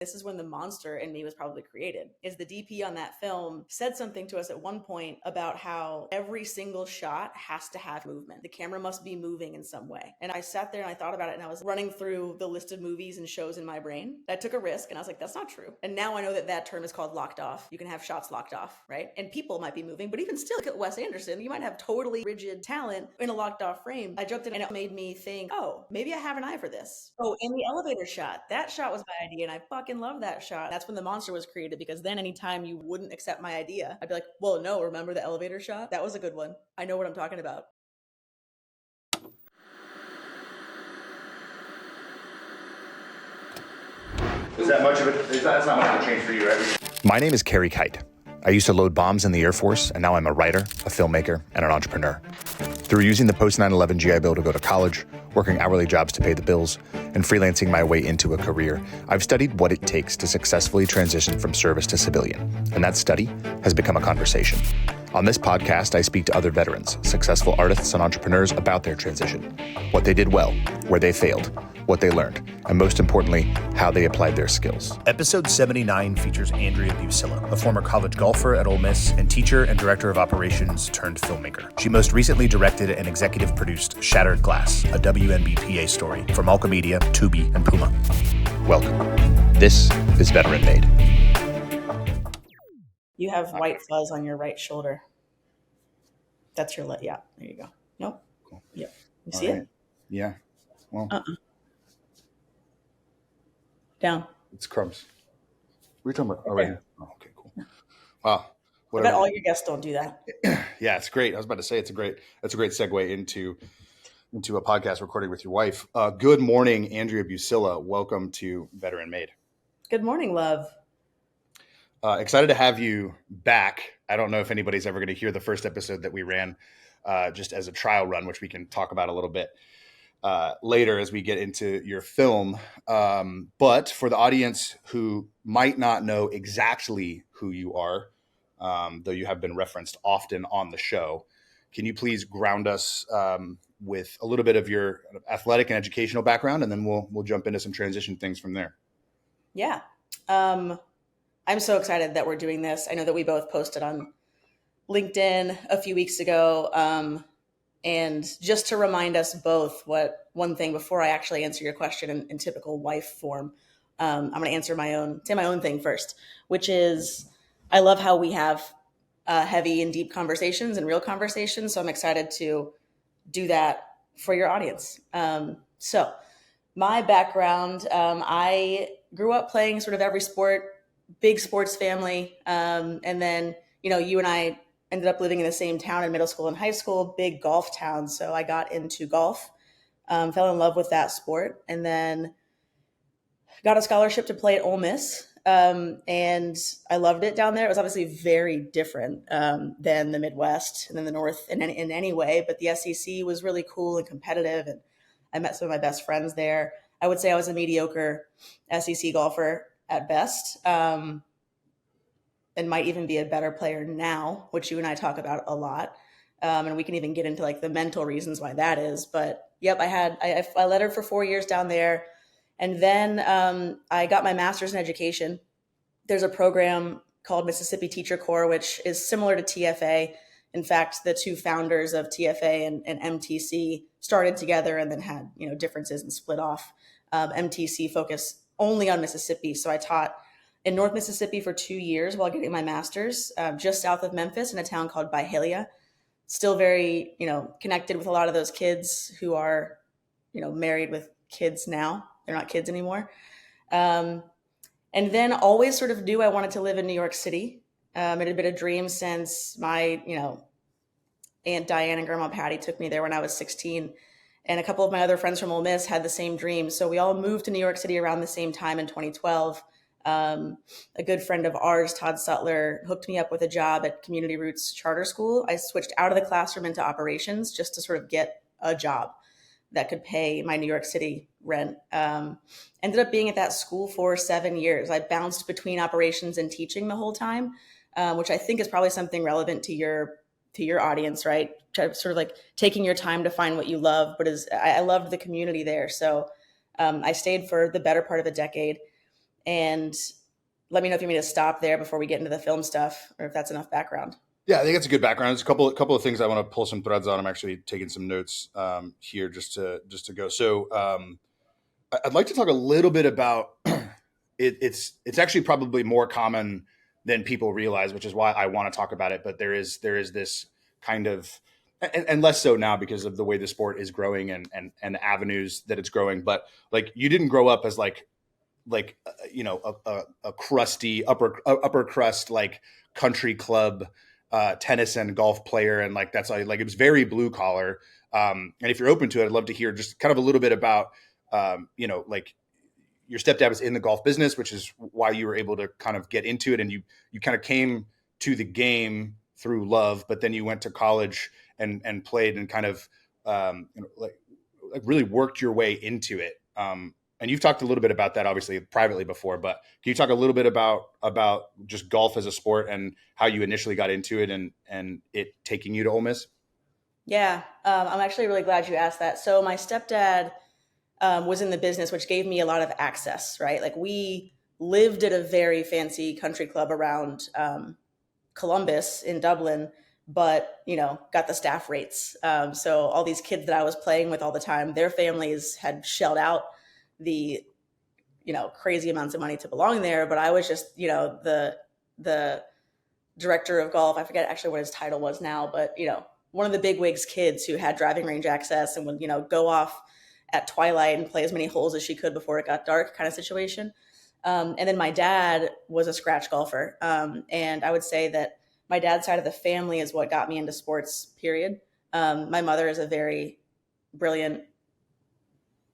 This is when the monster in me was probably created. Is the DP on that film said something to us at one point about how every single shot has to have movement. The camera must be moving in some way. And I sat there and I thought about it, and I was running through the list of movies and shows in my brain. I took a risk and I was like, that's not true. And now I know that that term is called locked off. You can have shots locked off, right? And people might be moving, but even still, look at Wes Anderson. You might have totally rigid talent in a locked off frame. I jumped in and it made me think, oh, maybe I have an eye for this. Oh, and the elevator shot. That shot was my idea, and I fucking love that shot. That's when the monster was created, because then anytime you wouldn't accept my idea, I'd be like, well, no, remember the elevator shot? That was a good one. I know what I'm talking about. Is that much of it? That's not much of a change for you, right? My name is Kerry Kite. I used to load bombs in the Air Force, and now I'm a writer, a filmmaker, and an entrepreneur. Through using the post 9/11 GI Bill to go to college, working hourly jobs to pay the bills, and freelancing my way into a career, I've studied what it takes to successfully transition from service to civilian, and that study has become a conversation. On this podcast, I speak to other veterans, successful artists, and entrepreneurs about their transition, what they did well, where they failed, what they learned, and most importantly, how they applied their skills. Episode 79 features Andrea Buccilla, a former college golfer at Ole Miss and teacher and director of operations turned filmmaker. She most recently directed and executive produced Shattered Glass, a WNBPA story for Malka Media, Tubi, and Puma. Welcome. This is Veteran Made. You have white fuzz on your right shoulder. That's your yeah. There you go. Nope. Cool. Yep. You see it? Yeah. Well. Down. It's crumbs. What are you talking about? Oh, right here. Oh, okay, cool. Wow. I bet all your guests don't do that. Yeah, it's great. I was about to say that's a great segue into a podcast recording with your wife. Good morning, Andrea Buccilla. Welcome to Veteran Made. Good morning, love. Excited to have you back. I don't know if anybody's ever going to hear the first episode that we ran just as a trial run, which we can talk about a little bit later as we get into your film. But for the audience who might not know exactly who you are, though you have been referenced often on the show, can you please ground us with a little bit of your athletic and educational background, and then we'll jump into some transition things from there. Yeah. I'm so excited that we're doing this. I know that we both posted on LinkedIn a few weeks ago. And just to remind us both one thing before I actually answer your question in typical wife form, I'm going to say my own thing first, which is I love how we have heavy and deep conversations and real conversations. So I'm excited to do that for your audience. So my background, I grew up playing sort of every sport, big sports family. And then, you and I ended up living in the same town in middle school and high school, big golf town. So I got into golf, fell in love with that sport, and then got a scholarship to play at Ole Miss. And I loved it down there. It was obviously very different than the Midwest and then the North in any way, but the SEC was really cool and competitive. And I met some of my best friends there. I would say I was a mediocre SEC golfer at best, and might even be a better player now, which you and I talk about a lot. And we can even get into like the mental reasons why that is. But yep, I lettered for 4 years down there. And then I got my master's in education. There's a program called Mississippi Teacher Corps, which is similar to TFA. In fact, the two founders of TFA and MTC started together and then had differences and split off. MTC focused only on Mississippi. So I taught in North Mississippi for 2 years while getting my master's, just south of Memphis in a town called Buccilla. Still very, connected with a lot of those kids who are, married with kids now. They're not kids anymore. And then always sort of knew I wanted to live in New York City. It had been a dream since my, Aunt Diane and Grandma Patty took me there when I was 16. And a couple of my other friends from Ole Miss had the same dream. So we all moved to New York City around the same time in 2012. A good friend of ours, Todd Sutler, hooked me up with a job at Community Roots Charter School. I switched out of the classroom into operations just to sort of get a job that could pay my New York City rent. Ended up being at that school for 7 years. I bounced between operations and teaching the whole time, which I think is probably something relevant to your audience, right? Sort of like taking your time to find what you love, but I loved the community there. So I stayed for the better part of a decade. And let me know if you want me to stop there before we get into the film stuff, or if that's enough background. Yeah, I think it's a good background. There's a couple of things I want to pull some threads on. I'm actually taking some notes here just to go. So I'd like to talk a little bit about it's actually probably more common than people realize, which is why I want to talk about it. But there is this kind of and less so now because of the way the sport is growing and the avenues that it's growing. But like you didn't grow up as a crusty upper crust like country club tennis and golf player, and like that's like it was very blue collar. And if you're open to it, I'd love to hear just kind of a little bit about like your stepdad was in the golf business, which is why you were able to kind of get into it, and you kind of came to the game through love, but then you went to college and played and kind of like really worked your way into it. And you've talked a little bit about that, obviously, privately before. But can you talk a little bit about just golf as a sport and how you initially got into it and it taking you to Ole Miss? Yeah, I'm actually really glad you asked that. So my stepdad was in the business, which gave me a lot of access, right? Like we lived at a very fancy country club around Columbus in Dublin, but got the staff rates. So all these kids that I was playing with all the time, their families had shelled out the crazy amounts of money to belong there, but I was just the director of golf. I forget actually what his title was now, but one of the big wigs kids who had driving range access and would go off at twilight and play as many holes as she could before it got dark, kind of situation. And then my dad was a scratch golfer, and I would say that my dad's side of the family is what got me into sports, period. My mother is a very brilliant,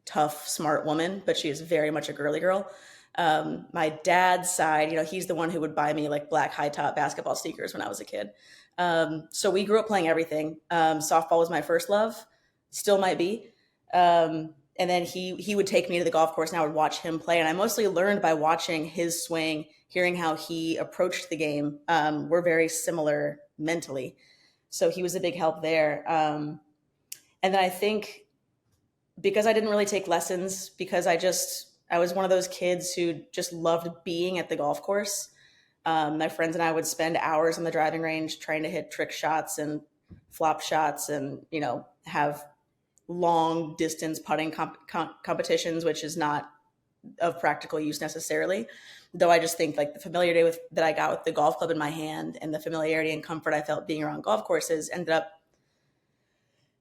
tough, smart woman, but she is very much a girly girl. My dad's side, he's the one who would buy me like black high top basketball sneakers when I was a kid. So we grew up playing everything. Softball was my first love, still might be. And then he would take me to the golf course and I would watch him play. And I mostly learned by watching his swing, hearing how he approached the game. We're very similar mentally. So he was a big help there. And then I think because I didn't really take lessons, because I was one of those kids who just loved being at the golf course. My friends and I would spend hours on the driving range trying to hit trick shots and flop shots and, have long distance putting competitions, which is not of practical use necessarily. Though I just think like the familiarity that I got with the golf club in my hand and the familiarity and comfort I felt being around golf courses ended up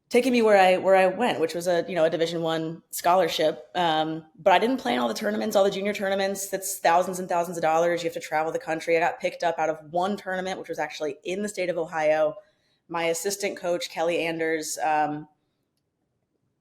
taking me where I went, which was a Division I scholarship. But I didn't play in all the tournaments, all the junior tournaments. That's thousands and thousands of dollars. You have to travel the country. I got picked up out of one tournament, which was actually in the state of Ohio. My assistant coach, Kelly Anders,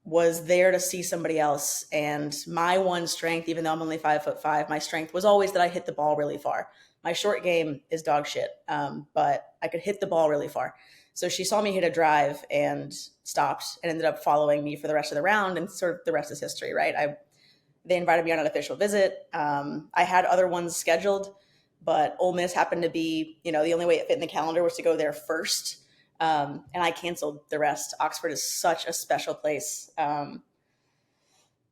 was there to see somebody else. And my one strength, even though I'm only 5'5", my strength was always that I hit the ball really far. My short game is dog shit, but I could hit the ball really far. So she saw me hit a drive and stopped and ended up following me for the rest of the round, and sort of the rest is history, right? They invited me on an official visit. I had other ones scheduled, but Ole Miss happened to be, the only way it fit in the calendar was to go there first. And I canceled the rest. Oxford is such a special place.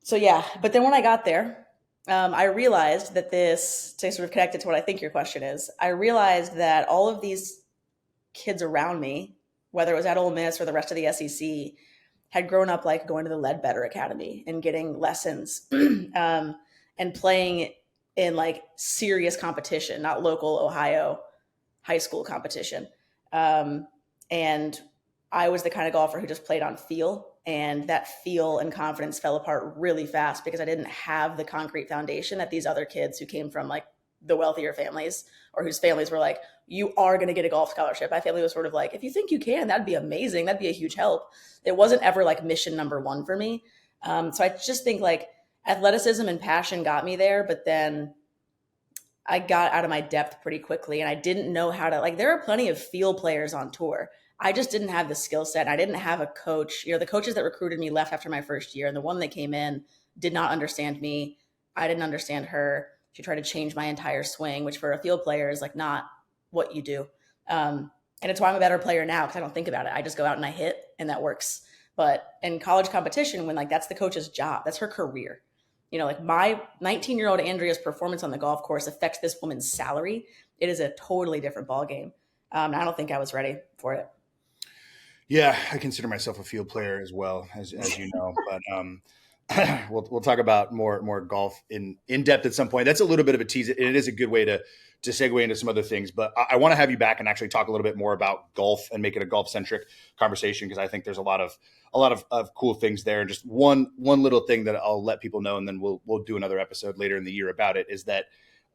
So yeah, but then when I got there, I realized that to sort of connect it to what I think your question is, I realized that all of these kids around me, whether it was at Ole Miss or the rest of the SEC, had grown up like going to the Ledbetter Academy and getting lessons and playing in like serious competition, not local Ohio high school competition. And I was the kind of golfer who just played on feel, and that feel and confidence fell apart really fast because I didn't have the concrete foundation that these other kids who came from like the wealthier families or whose families were like, you are going to get a golf scholarship. My family was sort of like, if you think you can, that'd be amazing. That'd be a huge help. It wasn't ever like mission number one for me. So I just think like athleticism and passion got me there, but then I got out of my depth pretty quickly and I didn't know how to, like, there are plenty of field players on tour. I just didn't have the skill set. I didn't have a coach. The coaches that recruited me left after my first year, and the one that came in did not understand me. I didn't understand her. She tried to change my entire swing, which for a field player is like not what you do. And it's why I'm a better player now, because I don't think about it. I just go out and I hit, and that works. But in college competition, when like that's the coach's job, that's her career. like my 19-year-old Andrea's performance on the golf course affects this woman's salary. It is a totally different ballgame. I don't think I was ready for it. Yeah, I consider myself a field player as well, as you know. But we'll talk about more golf in depth at some point. That's a little bit of a tease. It is a good way to segue into some other things. But I want to have you back and actually talk a little bit more about golf and make it a golf centric conversation, because I think there's a lot of cool things there. And just one little thing that I'll let people know, and then we'll do another episode later in the year about it, is that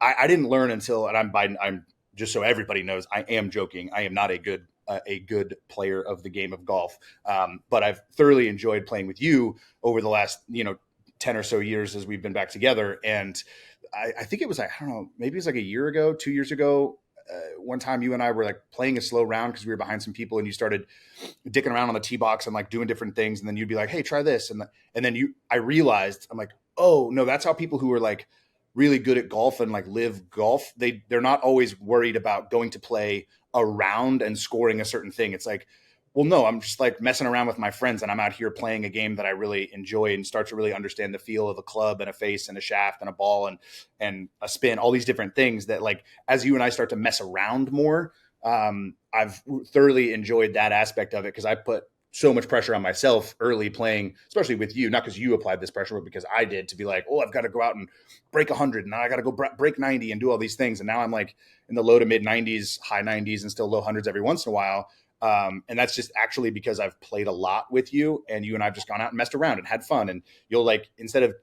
I didn't learn until, and I'm just so everybody knows, I am joking. I am not a good player of the game of golf. But I've thoroughly enjoyed playing with you over the last, 10 or so years as we've been back together. And I think it was, I don't know, maybe it was like a year ago, 2 years ago. One time you and I were like playing a slow round because we were behind some people, and you started dicking around on the tee box and like doing different things. And then you'd be like, hey, try this. And then I realized, I'm like, oh no, that's how people who are like really good at golf and like live golf, they're not always worried about going to play a round and scoring a certain thing. It's like, well, no, I'm just like messing around with my friends, and I'm out here playing a game that I really enjoy and start to really understand the feel of a club and a face and a shaft and a ball and a spin, all these different things that, like, as you and I start to mess around more, I've thoroughly enjoyed that aspect of it, because I put so much pressure on myself early playing, especially with you, not because you applied this pressure, but because I did, to be like, oh, I've got to go out and break 100, and now I got to go break 90 and do all these things. And now I'm like in the low to mid 90s, high 90s, and still low hundreds every once in a while. And that's just actually because I've played a lot with you, and you and I've just gone out and messed around and had fun. And you'll, like, instead of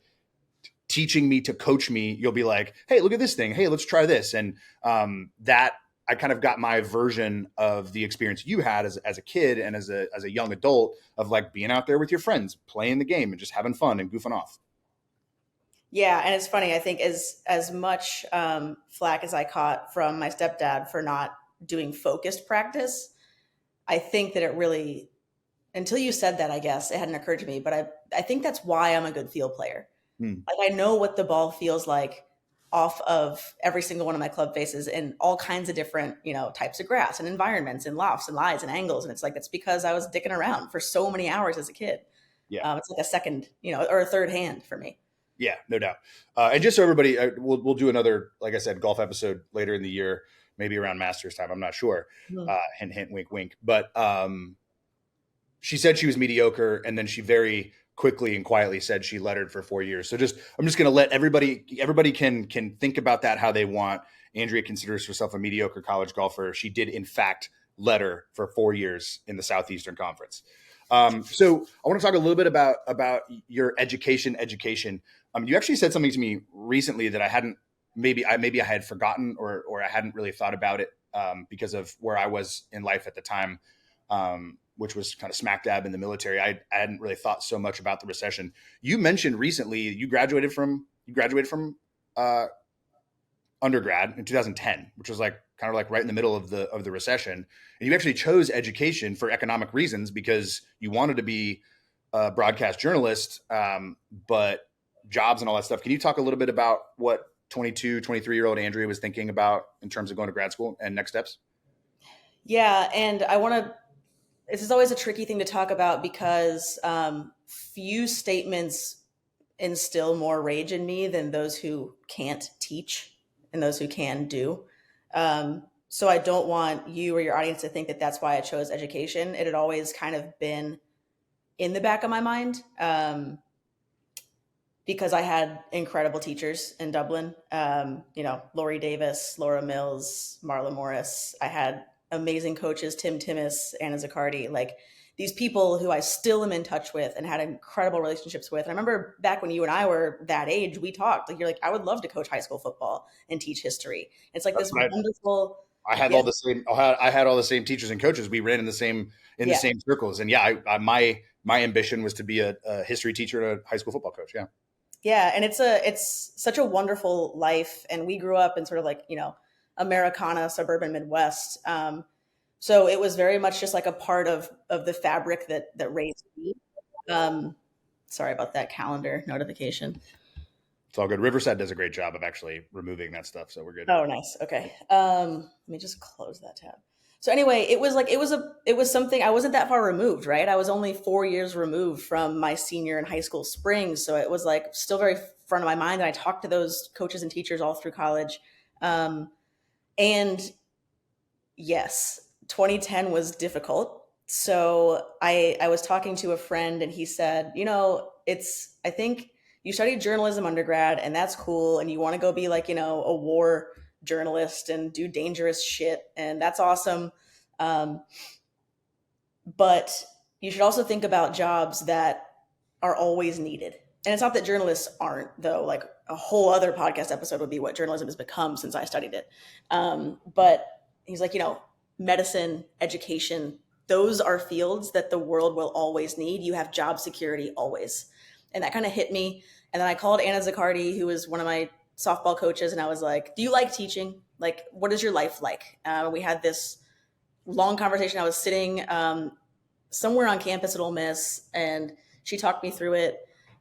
teaching me to coach me, you'll be like, hey, look at this thing. Hey, let's try this. And that I kind of got my version of the experience you had as a kid and as a young adult, of like being out there with your friends, playing the game and just having fun and goofing off. Yeah, and it's funny. I think as much flack as I caught from my stepdad for not doing focused practice, I think that it really, until you said that, I guess it hadn't occurred to me, but I think that's why I'm a good field player. Like, I know what the ball feels like off of every single one of my club faces in all kinds of different, types of grass and environments and lofts and lies and angles. And it's like, it's because I was dicking around for so many hours as a kid. Yeah. It's like a second, or a third hand for me. Yeah, no doubt. And just so everybody, we'll do another, like I said, golf episode later in the year, maybe around Masters time. I'm not sure. Hint, hint, wink, wink. But she said she was mediocre, and then she very quickly and quietly said she lettered for 4 years. So I'm just going to let everybody can think about that how they want. Andrea considers herself a mediocre college golfer. She did, in fact, letter for 4 years in the Southeastern Conference. So I want to talk a little bit about your education. You actually said something to me recently that I hadn't, maybe I had forgotten, or I hadn't really thought about it, because of where I was in life at the time, which was kind of smack dab in the military. I hadn't really thought so much about the recession. You mentioned recently you graduated from undergrad in 2010, which was like kind of like right in the middle of the recession. And you actually chose education for economic reasons, because you wanted to be a broadcast journalist, but jobs and all that stuff. Can you talk a little bit about what 22, 23-year-old Andrea was thinking about in terms of going to grad school and next steps? Yeah. And this is always a tricky thing to talk about, because few statements instill more rage in me than those who can't teach and those who can do. So I don't want you or your audience to think that that's why I chose education. It had always kind of been in the back of my mind, because I had incredible teachers in Dublin. Lori Davis, Laura Mills, Marla Morris. I had amazing coaches, Tim Timmis, Anna Zaccardi, like these people who I still am in touch with and had incredible relationships with. And I remember back when you and I were that age, we talked, like, you're like, I would love to coach high school football and teach history. It's like, that's this wonderful. I had all the same. I had all the same teachers and coaches. We ran in the same the same circles. And my ambition was to be a history teacher and a high school football coach. Yeah. Yeah, and it's such a wonderful life. And we grew up in sort of like, Americana, suburban Midwest. So it was very much just like a part of the fabric that raised me. Sorry about that calendar notification. It's all good. Riverside does a great job of actually removing that stuff, so we're good. Oh, nice. Okay. Let me just close that tab. So anyway, it was something, I wasn't that far removed, right? I was only 4 years removed from my senior in high school spring. So it was like still very front of my mind. And I talked to those coaches and teachers all through college. And yes, 2010 was difficult. So I was talking to a friend and he said, I think you studied journalism undergrad and that's cool. And you want to go be like, a war journalist and do dangerous shit. And that's awesome. But you should also think about jobs that are always needed. And it's not that journalists aren't, though. Like a whole other podcast episode would be what journalism has become since I studied it. But he's like, medicine, education, those are fields that the world will always need. You have job security always. And that kind of hit me. And then I called Anna Zaccardi, who was one of my softball coaches, and I was like, do you like teaching? Like, what is your life like? We had this long conversation. I was sitting somewhere on campus at Ole Miss, and she talked me through it.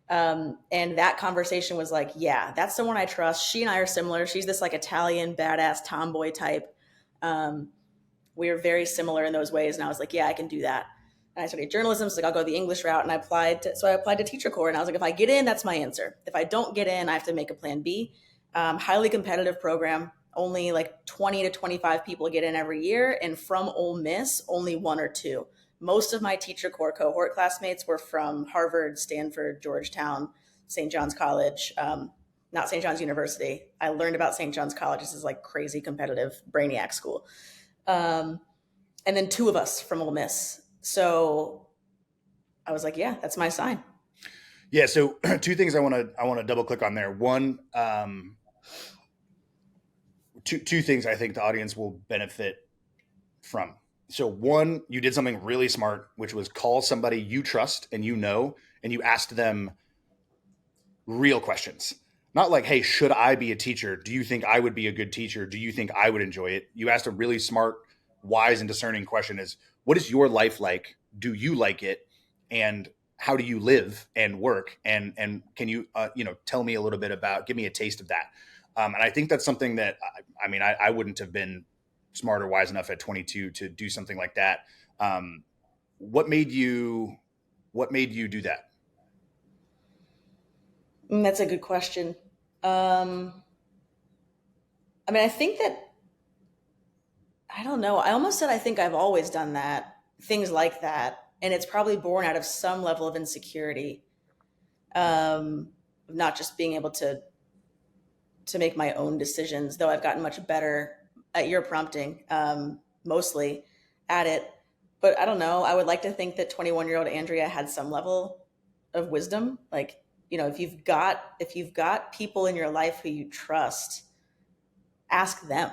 And that conversation was like, yeah, that's someone I trust. She and I are similar. She's this like Italian badass tomboy type. We are very similar in those ways. And I was like, yeah, I can do that. And I studied journalism. So like, I'll go the English route. And I applied to Teacher Corps. And I was like, if I get in, that's my answer. If I don't get in, I have to make a plan B. Highly competitive program. Only like 20 to 25 people get in every year. And from Ole Miss, only 1 or 2. Most of my Teacher Corps cohort classmates were from Harvard, Stanford, Georgetown, St. John's College, not St. John's University. I learned about St. John's College. This is like crazy competitive brainiac school. And then 2 of us from Ole Miss. So I was like, yeah, that's my sign. Yeah. So 2 things I want to double click on there. One, two things I think the audience will benefit from. So 1, you did something really smart, which was call somebody you trust and and you asked them real questions. Not like, hey, should I be a teacher? Do you think I would be a good teacher? Do you think I would enjoy it? You asked a really smart, wise, and discerning question is, what is your life like? Do you like it? And how do you live and work? And can you, tell me a little bit about, give me a taste of that. And I think that's something that, I wouldn't have been smart or wise enough at 22 to do something like that. What made you do that? That's a good question. I think that, I don't know. I almost said, I think I've always done that, things like that. And it's probably born out of some level of insecurity. Not just being able to make my own decisions, though I've gotten much better at your prompting, mostly at it. But I don't know. I would like to think that 21-year-old Andrea had some level of wisdom. Like, if you've got people in your life who you trust, ask them.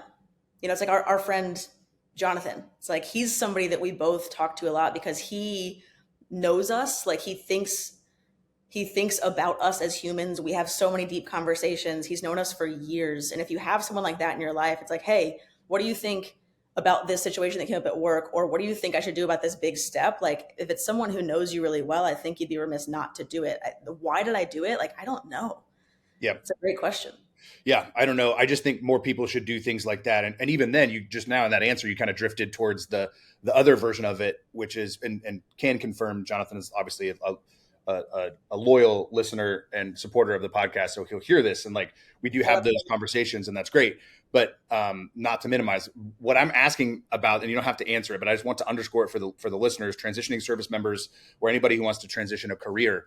It's like our friend Jonathan. It's like he's somebody that we both talk to a lot because he knows us. Like he thinks about us as humans. We have so many deep conversations. He's known us for years. And if you have someone like that in your life, it's like, hey, what do you think about this situation that came up at work? Or what do you think I should do about this big step? Like if it's someone who knows you really well, I think you'd be remiss not to do it. Why did I do it? Like, I don't know. Yeah. It's a great question. Yeah. I don't know. I just think more people should do things like that. And even then you just now in that answer, you kind of drifted towards the other version of it, which is, and can confirm Jonathan is obviously a loyal listener and supporter of the podcast. So he'll hear this. And like, we do have those conversations and that's great, but not to minimize what I'm asking about. And you don't have to answer it, but I just want to underscore it for the listeners, transitioning service members, or anybody who wants to transition a career.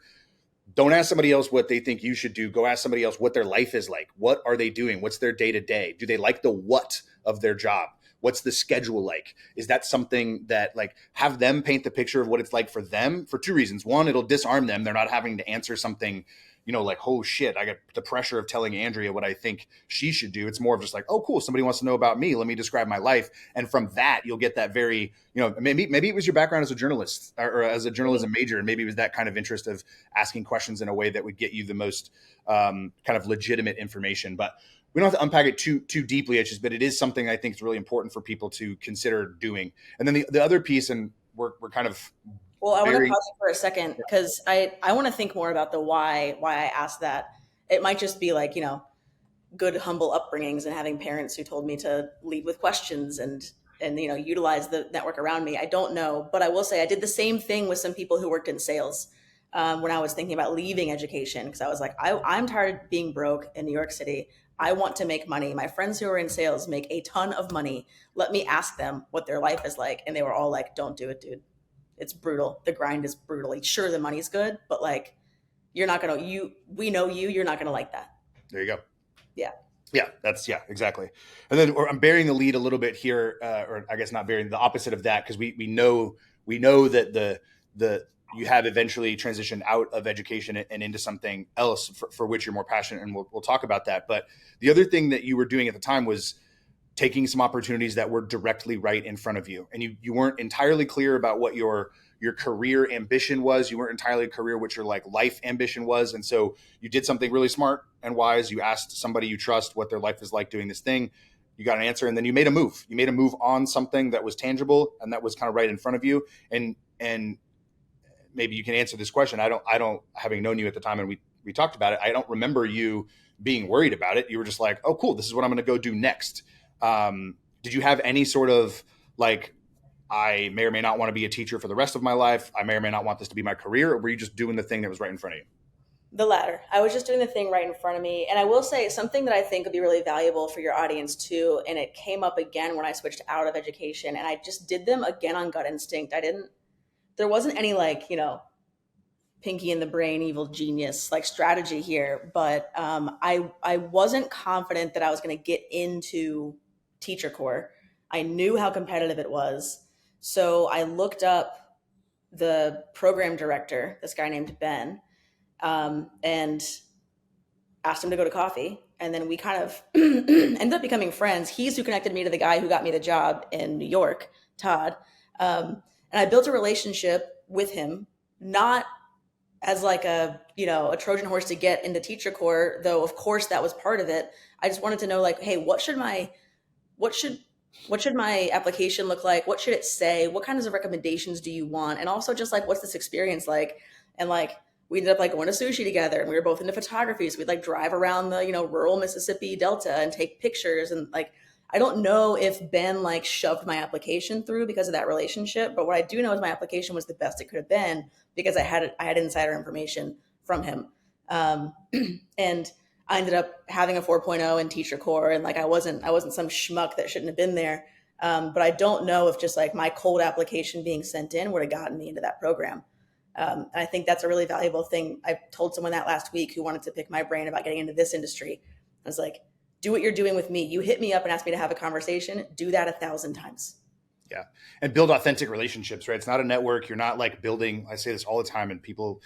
Don't ask somebody else what they think you should do. Go ask somebody else what their life is like. What are they doing? What's their day to day? Do they like the what of their job? What's the schedule like? Is that something that like have them paint the picture of what it's like for them for 2 reasons. 1, it'll disarm them. They're not having to answer something, like, oh shit, I got the pressure of telling Andrea what I think she should do. It's more of just like, oh cool, somebody wants to know about me. Let me describe my life. And from that, you'll get that very, maybe it was your background as a journalist or as a journalism major. And maybe it was that kind of interest of asking questions in a way that would get you the most kind of legitimate information. But we don't have to unpack it too deeply, but it is something I think is really important for people to consider doing. And then the other piece, and we're kind of well, I want to pause for a second because I want to think more about the why I asked that. It might just be like, good, humble upbringings and having parents who told me to lead with questions and utilize the network around me. I don't know, but I will say I did the same thing with some people who worked in sales. when I was thinking about leaving education, because I was like, I'm tired of being broke in New York City. I want to make money. My friends who are in sales make a ton of money. Let me ask them what their life is like. And they were all like, don't do it, dude. It's brutal. The grind is brutal. Sure, the money's good, but like, you're not going to, we know you're not going to like that. There you go. Yeah. Yeah, exactly. And then I'm bearing the lead a little bit here, or I guess not bearing the opposite of that, because we know that the you have eventually transitioned out of education and into something else for which you're more passionate, and we'll talk about that. But the other thing that you were doing at the time was taking some opportunities that were directly right in front of you, and you weren't entirely clear about what your career ambition was. You weren't entirely clear what your like life ambition was. And so you did something really smart and wise. You asked somebody you trust what their life is like doing this thing. You got an answer, and then you made a move. You made a move on something that was tangible and that was kind of right in front of you. And maybe you can answer this question. I don't, having known you at the time and we talked about it, I don't remember you being worried about it. You were just like, oh, cool, this is what I'm going to go do next. Did you have any sort of like, I may or may not want to be a teacher for the rest of my life, I may or may not want this to be my career, or were you just doing the thing that was right in front of you? The latter. I was just doing the thing right in front of me. And I will say something that I think would be really valuable for your audience too. And it came up again when I switched out of education, and I just did them again on gut instinct. There wasn't any like, pinky in the brain, evil genius like strategy here. But I wasn't confident that I was going to get into teacher corps. I knew how competitive it was. So I looked up the program director, this guy named Ben, and asked him to go to coffee. And then we kind of ended up becoming friends. He's who connected me to the guy who got me the job in New York, Todd. And I built a relationship with him, not as like a Trojan horse to get into teacher corps, though of course that was part of it. I just wanted to know like, hey, what should my application look like? What should it say? What kinds of recommendations do you want? And also just like, what's this experience like? And like, we ended up like going to sushi together, and we were both into photography. So we'd like drive around the, rural Mississippi Delta and take pictures. And like, I don't know if Ben like shoved my application through because of that relationship, but what I do know is my application was the best it could have been because I had insider information from him. And I ended up having a 4.0 in teacher corps, and like I wasn't some schmuck that shouldn't have been there. But I don't know if just like my cold application being sent in would have gotten me into that program. And I think that's a really valuable thing. I told someone that last week who wanted to pick my brain about getting into this industry. I was like, do what you're doing with me. You hit me up and asked me to have a conversation. Do that 1,000 times. Yeah. And build authentic relationships, right? It's not a network. You're not like building, I say this all the time, and people,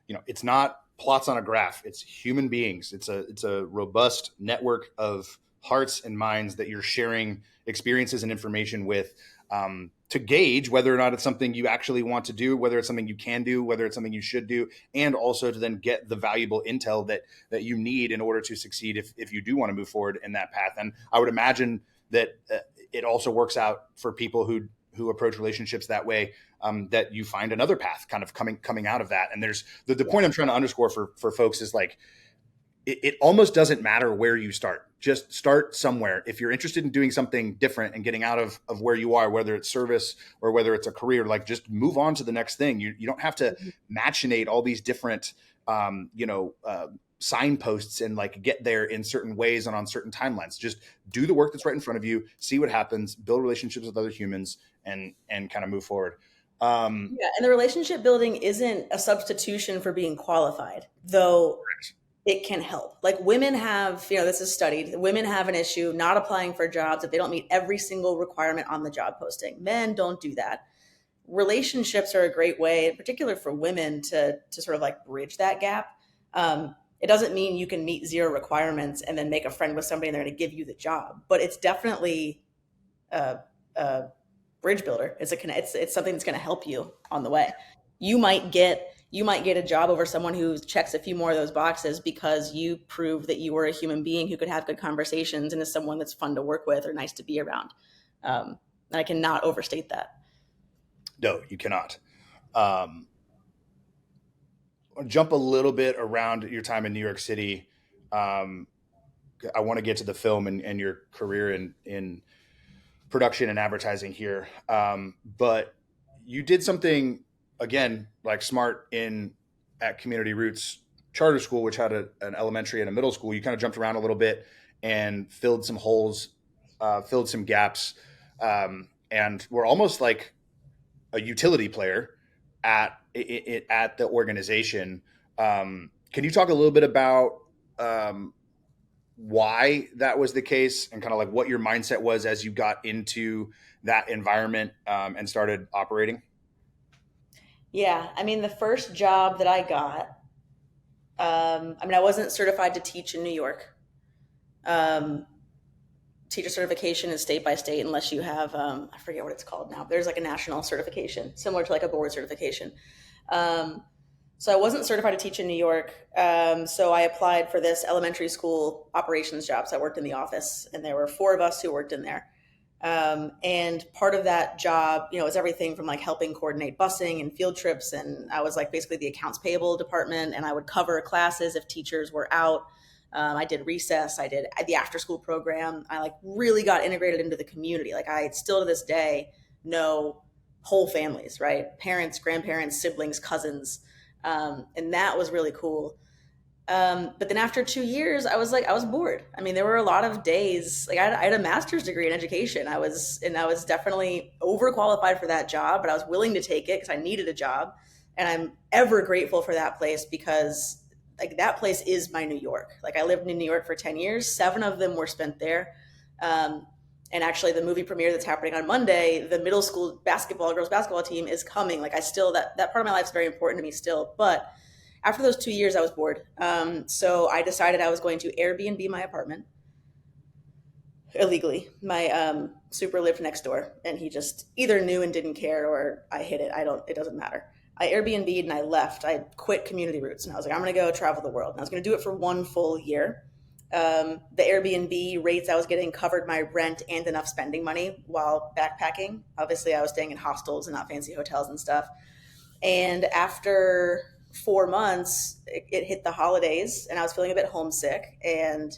it's not plots on a graph. It's human beings. It's a robust network of hearts and minds that you're sharing experiences and information with, to gauge whether or not it's something you actually want to do, whether it's something you can do, whether it's something you should do, and also to then get the valuable intel that you need in order to succeed if you do want to move forward in that path. And I would imagine that it also works out for people who approach relationships that way, that you find another path kind of coming out of that. And there's the point I'm trying to underscore for folks is like, it almost doesn't matter where you start. Just start somewhere. If you're interested in doing something different and getting out of where you are, whether it's service or whether it's a career, like just move on to the next thing. You don't have to machinate all these different, signposts and like get there in certain ways and on certain timelines. Just do the work that's right in front of you, see what happens, build relationships with other humans, and kind of move forward. And the relationship building isn't a substitution for being qualified, though. Correct. It can help. Like women have, this is studied, women have an issue not applying for jobs if they don't meet every single requirement on the job posting. Men don't do that. Relationships are a great way, in particular for women, to sort of like bridge that gap. It doesn't mean you can meet 0 requirements and then make a friend with somebody and they're going to give you the job, but it's definitely a bridge builder. It's something that's going to help you on the way. You might get a job over someone who checks a few more of those boxes because you prove that you were a human being who could have good conversations and is someone that's fun to work with or nice to be around. And I cannot overstate that. No, you cannot. Jump a little bit around your time in New York City. I want to get to the film and your career in production and advertising here. But you did something, again, like smart in at Community Roots Charter School, which had an elementary and a middle school, you kind of jumped around a little bit and filled some holes, filled some gaps, and were almost like a utility player at the organization. Can you talk a little bit about why that was the case and kind of like what your mindset was as you got into that environment and started operating? Yeah, I mean, the first job that I got, I mean, I wasn't certified to teach in New York. Um, Teacher certification is state by state unless you have, I forget what it's called now. There's like a national certification, similar to like a board certification. Um, so I wasn't certified to teach in New York. So I applied for this elementary school operations job. So I worked in the office, and there were four of us who worked in there. And part of that job, was everything from like helping coordinate busing and field trips. And I was like basically the accounts payable department, and I would cover classes if teachers were out. I did recess. I did the after school program. I like really got integrated into the community. Like I still to this day know whole families, right? Parents, grandparents, siblings, cousins. And that was really cool. But then after 2 years, I was bored. I mean, there were a lot of days, like I had a master's degree in education. I was definitely overqualified for that job, but I was willing to take it because I needed a job. And I'm ever grateful for that place because like that place is my New York. Like I lived in New York for 10 years. 7 of them were spent there. And actually the movie premiere that's happening on Monday, the middle school girls basketball team is coming. Like I still, that part of my life is very important to me still. But after those 2 years, I was bored. So I decided I was going to Airbnb my apartment illegally. My super lived next door, and he just either knew and didn't care, or I hid it. It doesn't matter. I Airbnb'd and I left. I quit Community Roots, and I was like, I'm going to go travel the world. And I was going to do it for 1 full year. The Airbnb rates I was getting covered my rent and enough spending money while backpacking. Obviously, I was staying in hostels and not fancy hotels and stuff. And after 4 months, it hit the holidays, and I was feeling a bit homesick. And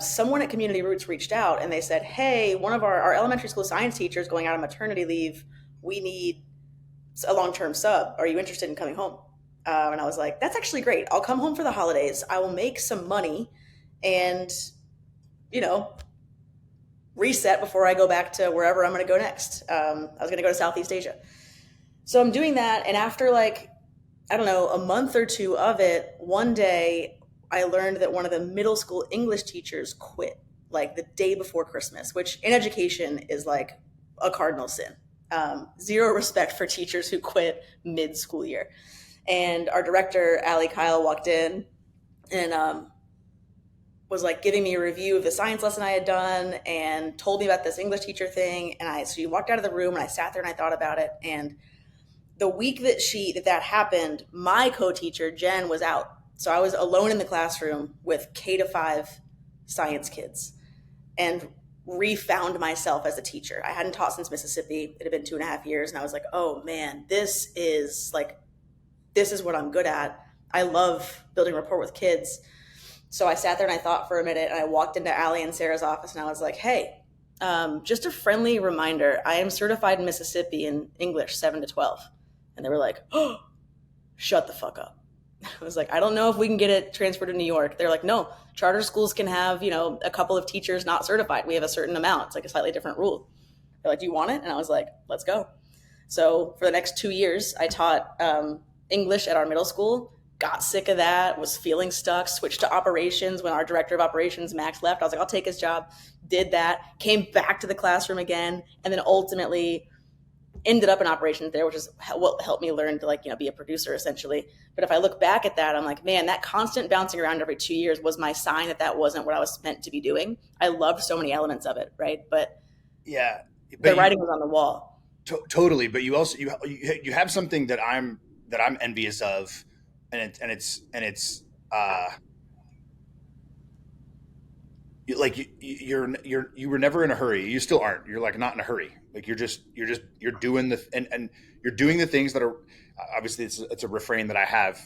someone at Community Roots reached out, and they said, "Hey, one of our elementary school science teachers going out on maternity leave. We need a long-term sub. Are you interested in coming home?" And I was like, "That's actually great. I'll come home for the holidays. I will make some money, and reset before I go back to wherever I'm going to go next." I was going to go to Southeast Asia. So I'm doing that, and after like, I don't know, a month or two of it, one day I learned that one of the middle school English teachers quit like the day before Christmas, which in education is like a cardinal sin. Zero respect for teachers who quit mid-school year. And our director, Allie Kyle, walked in and was like giving me a review of the science lesson I had done and told me about this English teacher thing. And so she walked out of the room, and I sat there and I thought about it. And the week that happened, my co-teacher, Jen, was out. So I was alone in the classroom with K-5 science kids and refound myself as a teacher. I hadn't taught since Mississippi. It had been 2.5 years. And I was like, oh man, this is what I'm good at. I love building rapport with kids. So I sat there and I thought for a minute, and I walked into Allie and Sarah's office, and I was like, hey, just a friendly reminder, I am certified in Mississippi in English 7 to 12. And they were like, oh, shut the fuck up. I was like, I don't know if we can get it transferred to New York. They're like, no, charter schools can have, a couple of teachers not certified. We have a certain amount. It's like a slightly different rule. They're like, do you want it? And I was like, let's go. So for the next 2 years, I taught English at our middle school, got sick of that, was feeling stuck, switched to operations when our director of operations, Max, left. I was like, I'll take his job, did that, came back to the classroom again, and then ultimately ended up in operations there, which is what helped me learn to be a producer essentially. But if I look back at that, I'm like, man, that constant bouncing around every 2 years was my sign that wasn't what I was meant to be doing. I loved so many elements of it, right? But yeah, the writing was on the wall. Totally. But you also you have something that I'm envious of, and it's you were never in a hurry. You still aren't. You're like not in a hurry. Like you're doing and you're doing the things that are obviously it's a refrain that I have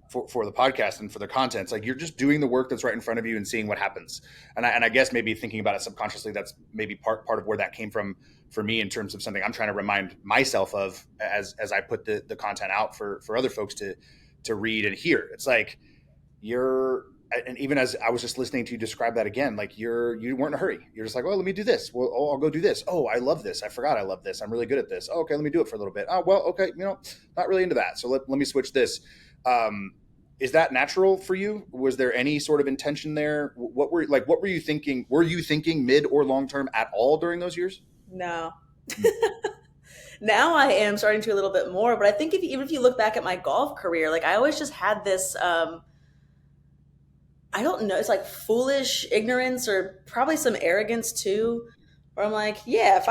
for the podcast and for the content. It's like you're just doing the work that's right in front of you and seeing what happens. And I guess maybe thinking about it subconsciously, that's maybe part of where that came from for me in terms of something I'm trying to remind myself of as I put the content out for other folks to read and hear. It's like and even as I was just listening to you describe that again, like you weren't in a hurry. You're just like, oh, let me do this. Well, I'll go do this. Oh, I love this. I forgot I love this. I'm really good at this. Oh, okay, let me do it for a little bit. Oh, well, okay, not really into that. So let me switch this. Is that natural for you? Was there any sort of intention there? What were you thinking? Were you thinking mid or long term at all during those years? No. Now I am starting to a little bit more, but I think even if you look back at my golf career, like I always just had this I don't know, it's like foolish ignorance or probably some arrogance too, where I'm like, yeah, if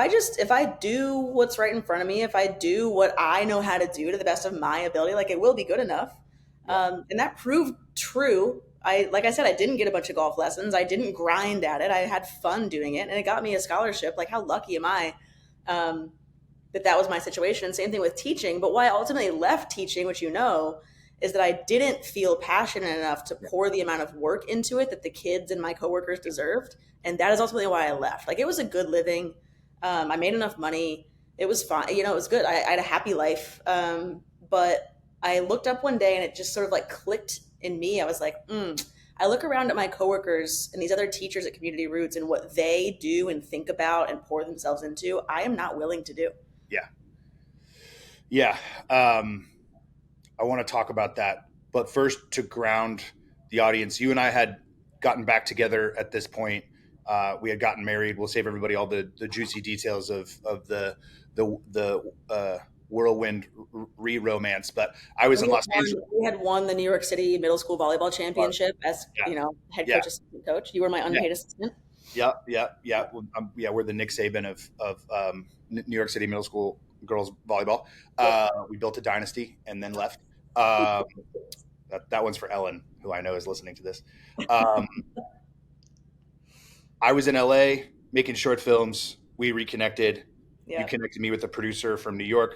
I do what's right in front of me, if I do what I know how to do to the best of my ability, like it will be good enough. And that proved true. Like I said, I didn't get a bunch of golf lessons. I didn't grind at it. I had fun doing it, and it got me a scholarship. Like, how lucky am I that was my situation? And same thing with teaching. But why I ultimately left teaching, which is that I didn't feel passionate enough to pour the amount of work into it that the kids and my coworkers deserved. And that is ultimately why I left. Like, it was a good living. I made enough money. It was fine. It was good. I had a happy life. But I looked up one day and it just sort of like clicked in me. I was like, I look around at my coworkers and these other teachers at Community Roots and what they do and think about and pour themselves into, I am not willing to do. Yeah. Yeah. I want to talk about that. But first, to ground the audience, you and I had gotten back together at this point. We had gotten married. We'll save everybody all the juicy details of the whirlwind romance. But I was in Los Angeles. We had won the New York City Middle School Volleyball Championship as head coach, assistant coach. You were my unpaid assistant. Yeah. We're the Nick Saban of New York City Middle School girls volleyball. We built a dynasty and then left. That one's for Ellen, who I know is listening to this. I was in LA making short films. We reconnected. You connected me with a producer from New York,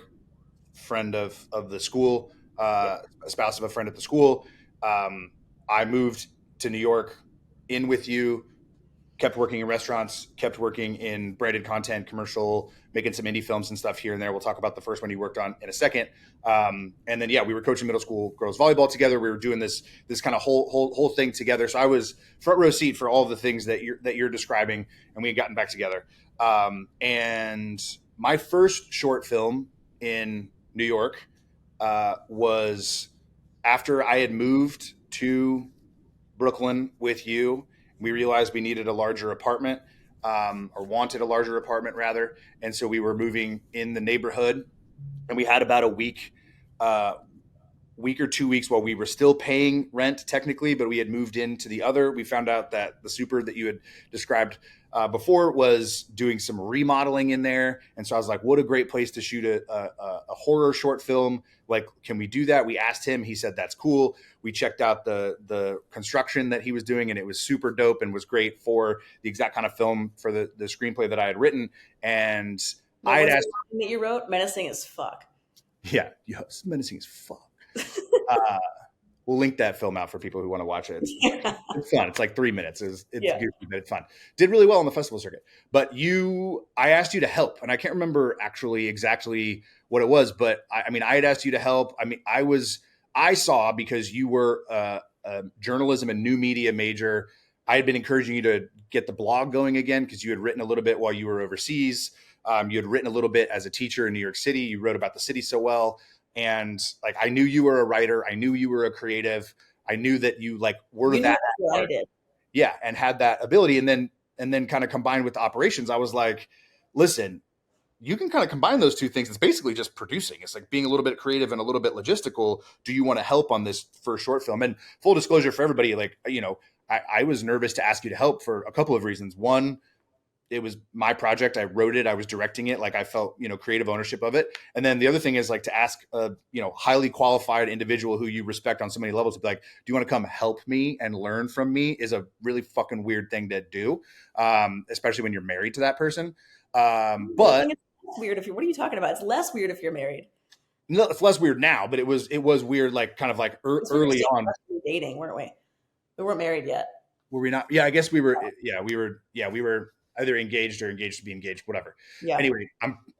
friend of the school, a spouse of a friend at the school. I moved to New York in with you, kept working in restaurants, kept working in branded content, commercial, making some indie films and stuff here and there. We'll talk about the first one you worked on in a second. And then, we were coaching middle school girls volleyball together. We were doing this kind of whole thing together. So I was front row seat for all the things that you're describing, and we had gotten back together. And my first short film in New York was after I had moved to Brooklyn with you. We realized we needed a larger apartment, or wanted a larger apartment rather. And so we were moving in the neighborhood, and we had about a week or 2 weeks while we were still paying rent technically, but we had moved into the other. We found out that the super that you had described before was doing some remodeling in there. And so I was like, what a great place to shoot a horror short film. Like, can we do that? We asked him, he said, that's cool. We checked out the construction that he was doing, and it was super dope and was great for the exact kind of film for the screenplay that I had written. And I had asked that you wrote menacing as fuck. Yeah. It's menacing as fuck. We'll link that film out for people who want to watch it. It's fun. It's like 3 minutes. It's goofy, but it's fun. Did really well on the festival circuit. But I asked you to help, and I can't remember actually exactly what it was, but I had asked you to help. I saw, because you were a journalism and new media major, I had been encouraging you to get the blog going again because you had written a little bit while you were overseas. You had written a little bit as a teacher in New York City. You wrote about the city so well. And like, I knew you were a writer. I knew you were a creative. I knew that you were that. I did. Yeah. And had that ability. And then kind of combined with the operations, I was like, listen, you can kind of combine those two things. It's basically just producing. It's like being a little bit creative and a little bit logistical. Do you want to help on this first short film? And full disclosure for everybody, I was nervous to ask you to help for a couple of reasons. One, it was my project. I wrote it. I was directing it. Like, I felt, creative ownership of it. And then the other thing is to ask a, highly qualified individual who you respect on so many levels to be like, do you want to come help me and learn from me, is a really fucking weird thing to do. Especially when you're married to that person. But it's weird what are you talking about? It's less weird if you're married. no, it's less weird now, but it was weird, like kind of like We were early still on. dating, weren't we? We weren't married yet. Were we not? Yeah, I guess we were. Yeah, we were. Yeah, we were either engaged or engaged to be engaged, whatever. Yeah. Anyway,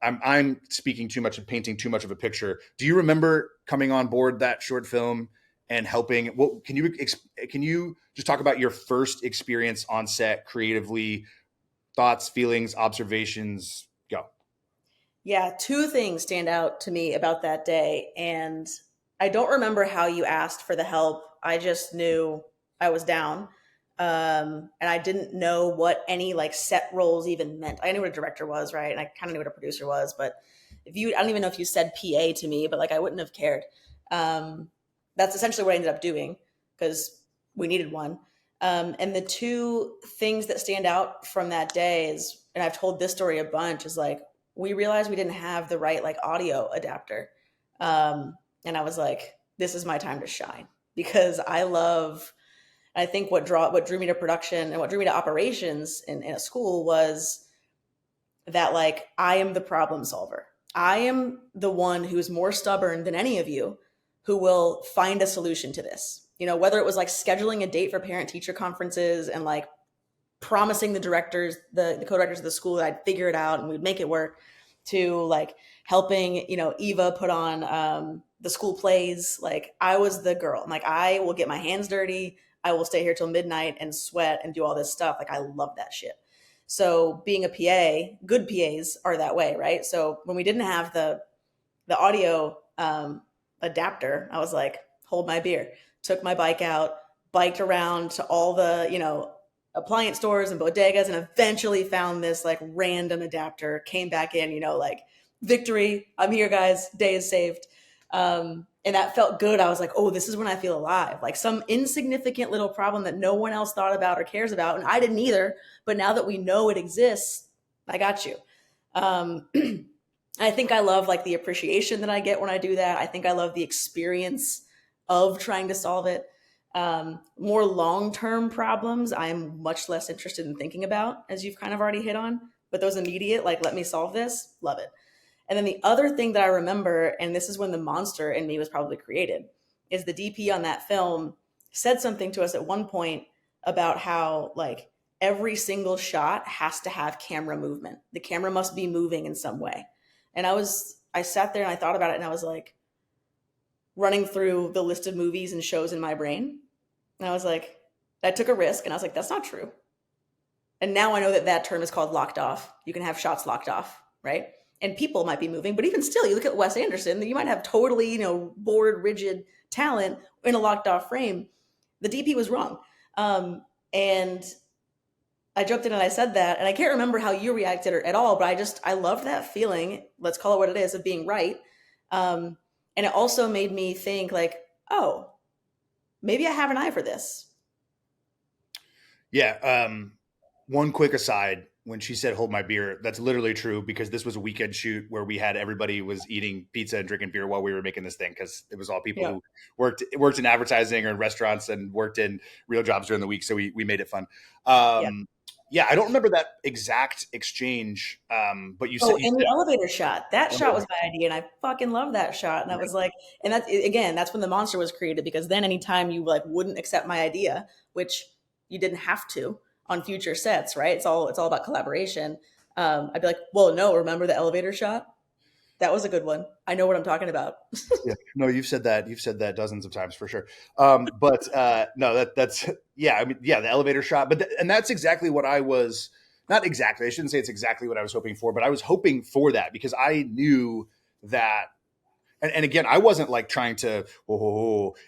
I'm speaking too much and painting too much of a picture. Do you remember coming on board that short film and helping? What can you just talk about your first experience on set creatively? Thoughts, feelings, observations. Go. Yeah, two things stand out to me about that day. And I don't remember how you asked for the help. I just knew I was down. And I didn't know what any like set roles even meant. I knew what a director was, right? And I kind of knew what a producer was, but I don't even know if you said PA to me, but like I wouldn't have cared. Um, that's essentially what I ended up doing because we needed one. And the two things that stand out from that day is, and I've told this story a bunch, is like we realized we didn't have the right like audio adapter. And I was like, this is my time to shine because I think what drew me to production and what drew me to operations in a school was that like I am the problem solver. I am the one who's more stubborn than any of you who will find a solution to this. You know, whether it was like scheduling a date for parent teacher conferences and like promising the directors, the co-directors of the school that I'd figure it out and we'd make it work, to like helping, Eva put on the school plays. Like I was the girl. Like I will get my hands dirty. I will stay here till midnight and sweat and do all this stuff. Like I love that shit. So being a PA, good PAs are that way, right? So when we didn't have the audio adapter, I was like, hold my beer. Took my bike out, biked around to all the, appliance stores and bodegas, and eventually found this like random adapter, came back in, like victory. I'm here, guys. Day is saved. And that felt good. I was like, oh, this is when I feel alive. Like some insignificant little problem that no one else thought about or cares about. And I didn't either. But now that we know it exists, I got you. I think I love like the appreciation that I get when I do that. I think I love the experience of trying to solve it. More long-term problems, I'm much less interested in thinking about, as you've kind of already hit on. But those immediate, like, let me solve this, love it. And then the other thing that I remember, and this is when the monster in me was probably created, is the DP on that film said something to us at one point about how like every single shot has to have camera movement. The camera must be moving in some way. And I sat there and I thought about it and I was like running through the list of movies and shows in my brain. And I was like, I took a risk and I was like, that's not true. And now I know that term is called locked off. You can have shots locked off, right? And people might be moving, but even still, you look at Wes Anderson, you might have totally, bored, rigid talent in a locked off frame. The DP was wrong. And I jumped in and I said that, and I can't remember how you reacted at all, but I love that feeling, let's call it what it is, of being right. And it also made me think like, oh, maybe I have an eye for this. Yeah. One quick aside, when she said hold my beer, that's literally true because this was a weekend shoot where we had everybody was eating pizza and drinking beer while we were making this thing because it was all people who worked in advertising or in restaurants and worked in real jobs during the week. So we made it fun. Yeah, I don't remember that exact exchange, but you said the elevator shot. That shot was my idea, and I fucking love that shot. And I was like, and that's when the monster was created because then anytime you like wouldn't accept my idea, which you didn't have to on future sets, right? It's all about collaboration. I'd be like, well, no, remember the elevator shot? That was a good one. I know what I'm talking about. Yeah. No, you've said that dozens of times for sure. But no, that's yeah. I mean, yeah, the elevator shot, but and that's exactly what I was. Not exactly. I shouldn't say it's exactly what I was hoping for, but I was hoping for that because I knew that. And again, I wasn't like trying to,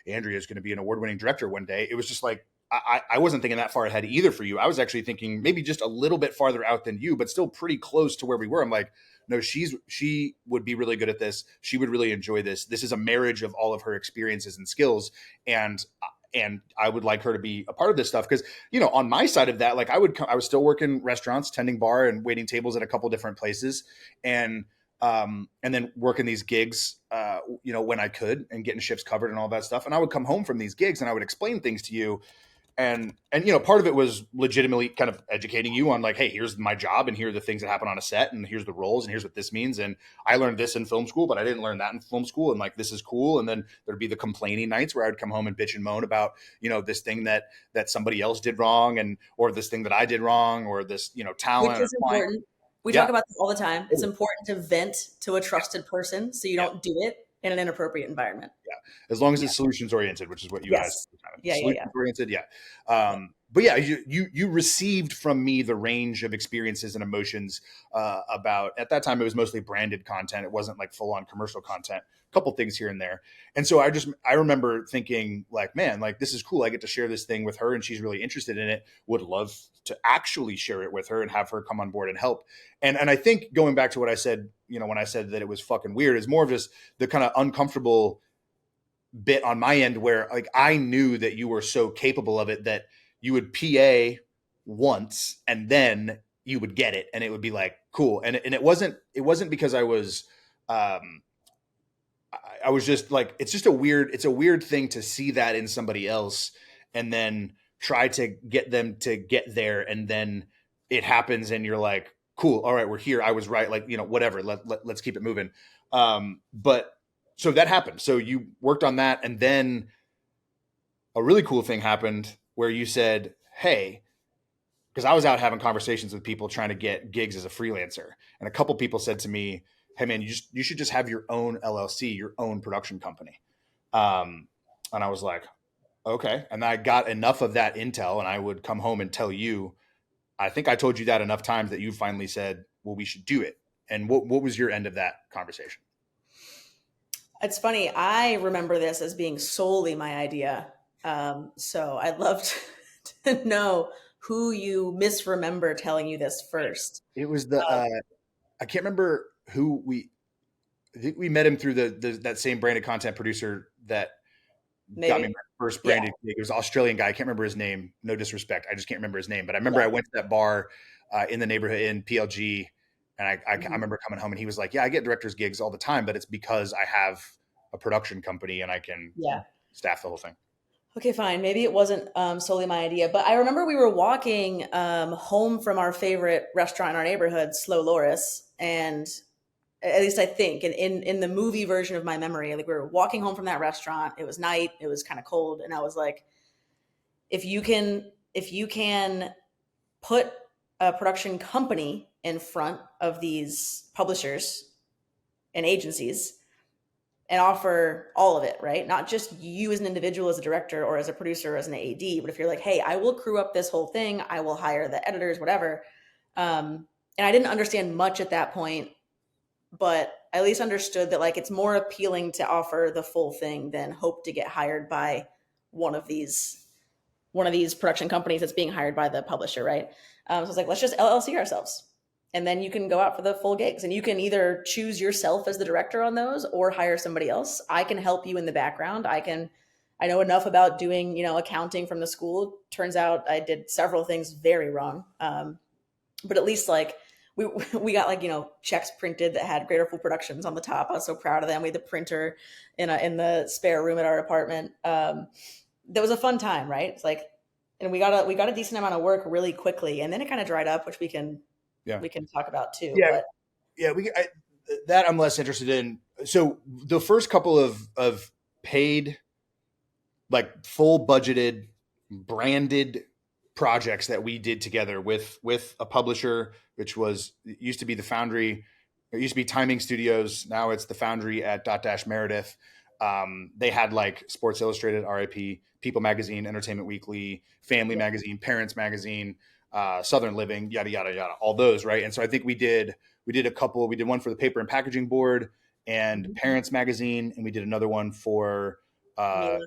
Andrea's going to be an award-winning director one day. It was just like, I wasn't thinking that far ahead either for you. I was actually thinking maybe just a little bit farther out than you, but still pretty close to where we were. I'm like, no, she would be really good at this. She would really enjoy this. This is a marriage of all of her experiences and skills. And I would like her to be a part of this stuff. Cause on my side of that, like I was still working restaurants, tending bar and waiting tables at a couple different places. And then working these gigs, when I could and getting shifts covered and all that stuff. And I would come home from these gigs and I would explain things to you. and part of it was legitimately kind of educating you on like, hey, here's my job and here are the things that happen on a set and here's the roles and here's what this means. And I learned this in film school, but I didn't learn that in film school. And like, this is cool. And then there'd be the complaining nights where I would come home and bitch and moan about, this thing that somebody else did wrong or this thing that I did wrong or this, Which talent or is client. important. We talk about this all the time. It's important to vent to a trusted person so you don't do it in an inappropriate environment. As long as it's solutions oriented, which is what you guys solutions oriented. But yeah, you received from me the range of experiences and emotions about, at that time it was mostly branded content. It wasn't like full on commercial content, a couple things here and there. And so I remember thinking like, man, like this is cool. I get to share this thing with her and she's really interested in it. Would love to actually share it with her and have her come on board and help. And I think going back to what I said, when I said that it was fucking weird, is more of just the kind of uncomfortable bit on my end where like I knew that you were so capable of it that you would PA once and then you would get it and it would be like cool. And it wasn't because I was I was just like, it's a weird thing to see that in somebody else and then try to get them to get there and then it happens and you're like, cool, all right, we're here, I was right, like, whatever, let's keep it moving. But so that happened. So you worked on that. And then a really cool thing happened where you said, hey, because I was out having conversations with people trying to get gigs as a freelancer. And a couple people said to me, hey man, you should just have your own LLC, your own production company. And I was like, okay. And I got enough of that intel and I would come home and tell you, I think I told you that enough times that you finally said, well, we should do it. And what was your end of that conversation? It's funny. I remember this as being solely my idea. So I'd love to know who you misremember telling you this first. It was I can't remember who I think we met him through that same branded content producer that got me my first branded gig. It was an Australian guy. I can't remember his name. No disrespect. I just can't remember his name. But I remember I went to that bar in the neighborhood in PLG. And I remember coming home and he was like, yeah, I get director's gigs all the time, but it's because I have a production company and I can staff the whole thing. Okay, fine. Maybe it wasn't solely my idea, but I remember we were walking home from our favorite restaurant in our neighborhood, Slow Loris. And at least I think, and in the movie version of my memory, like we were walking home from that restaurant. It was night. It was kind of cold. And I was like, if you can put a production company in front of these publishers and agencies and offer all of it, right? Not just you as an individual, as a director or as a producer or as an AD, but if you're like, hey, I will crew up this whole thing, I will hire the editors, whatever. And I didn't understand much at that point, but I at least understood that like it's more appealing to offer the full thing than hope to get hired by one of these production companies that's being hired by the publisher, right? So I was like, let's just LLC ourselves. And then you can go out for the full gigs and you can either choose yourself as the director on those or hire somebody else. I can help you in the background. I know enough about doing, accounting from the school. Turns out I did several things very wrong. But at least like we got like, checks printed that had Greater Fool Productions on the top. I was so proud of them. We had the printer in the spare room at our apartment. That was a fun time, right? It's like, and we got a decent amount of work really quickly, and then it kind of dried up, which we can talk about too. That I'm less interested in. So the first couple of paid, like full budgeted, branded projects that we did together with a publisher, which used to be the Foundry. It used to be Timing Studios. Now it's the Foundry at Dot Meredith. They had like Sports Illustrated, RIP, People Magazine, Entertainment Weekly, Family Magazine, Parents Magazine, Southern Living, yada, yada, yada, all those. Right. And so I think we did a couple, we did one for the Paper and Packaging Board and Parents Magazine. And we did another one for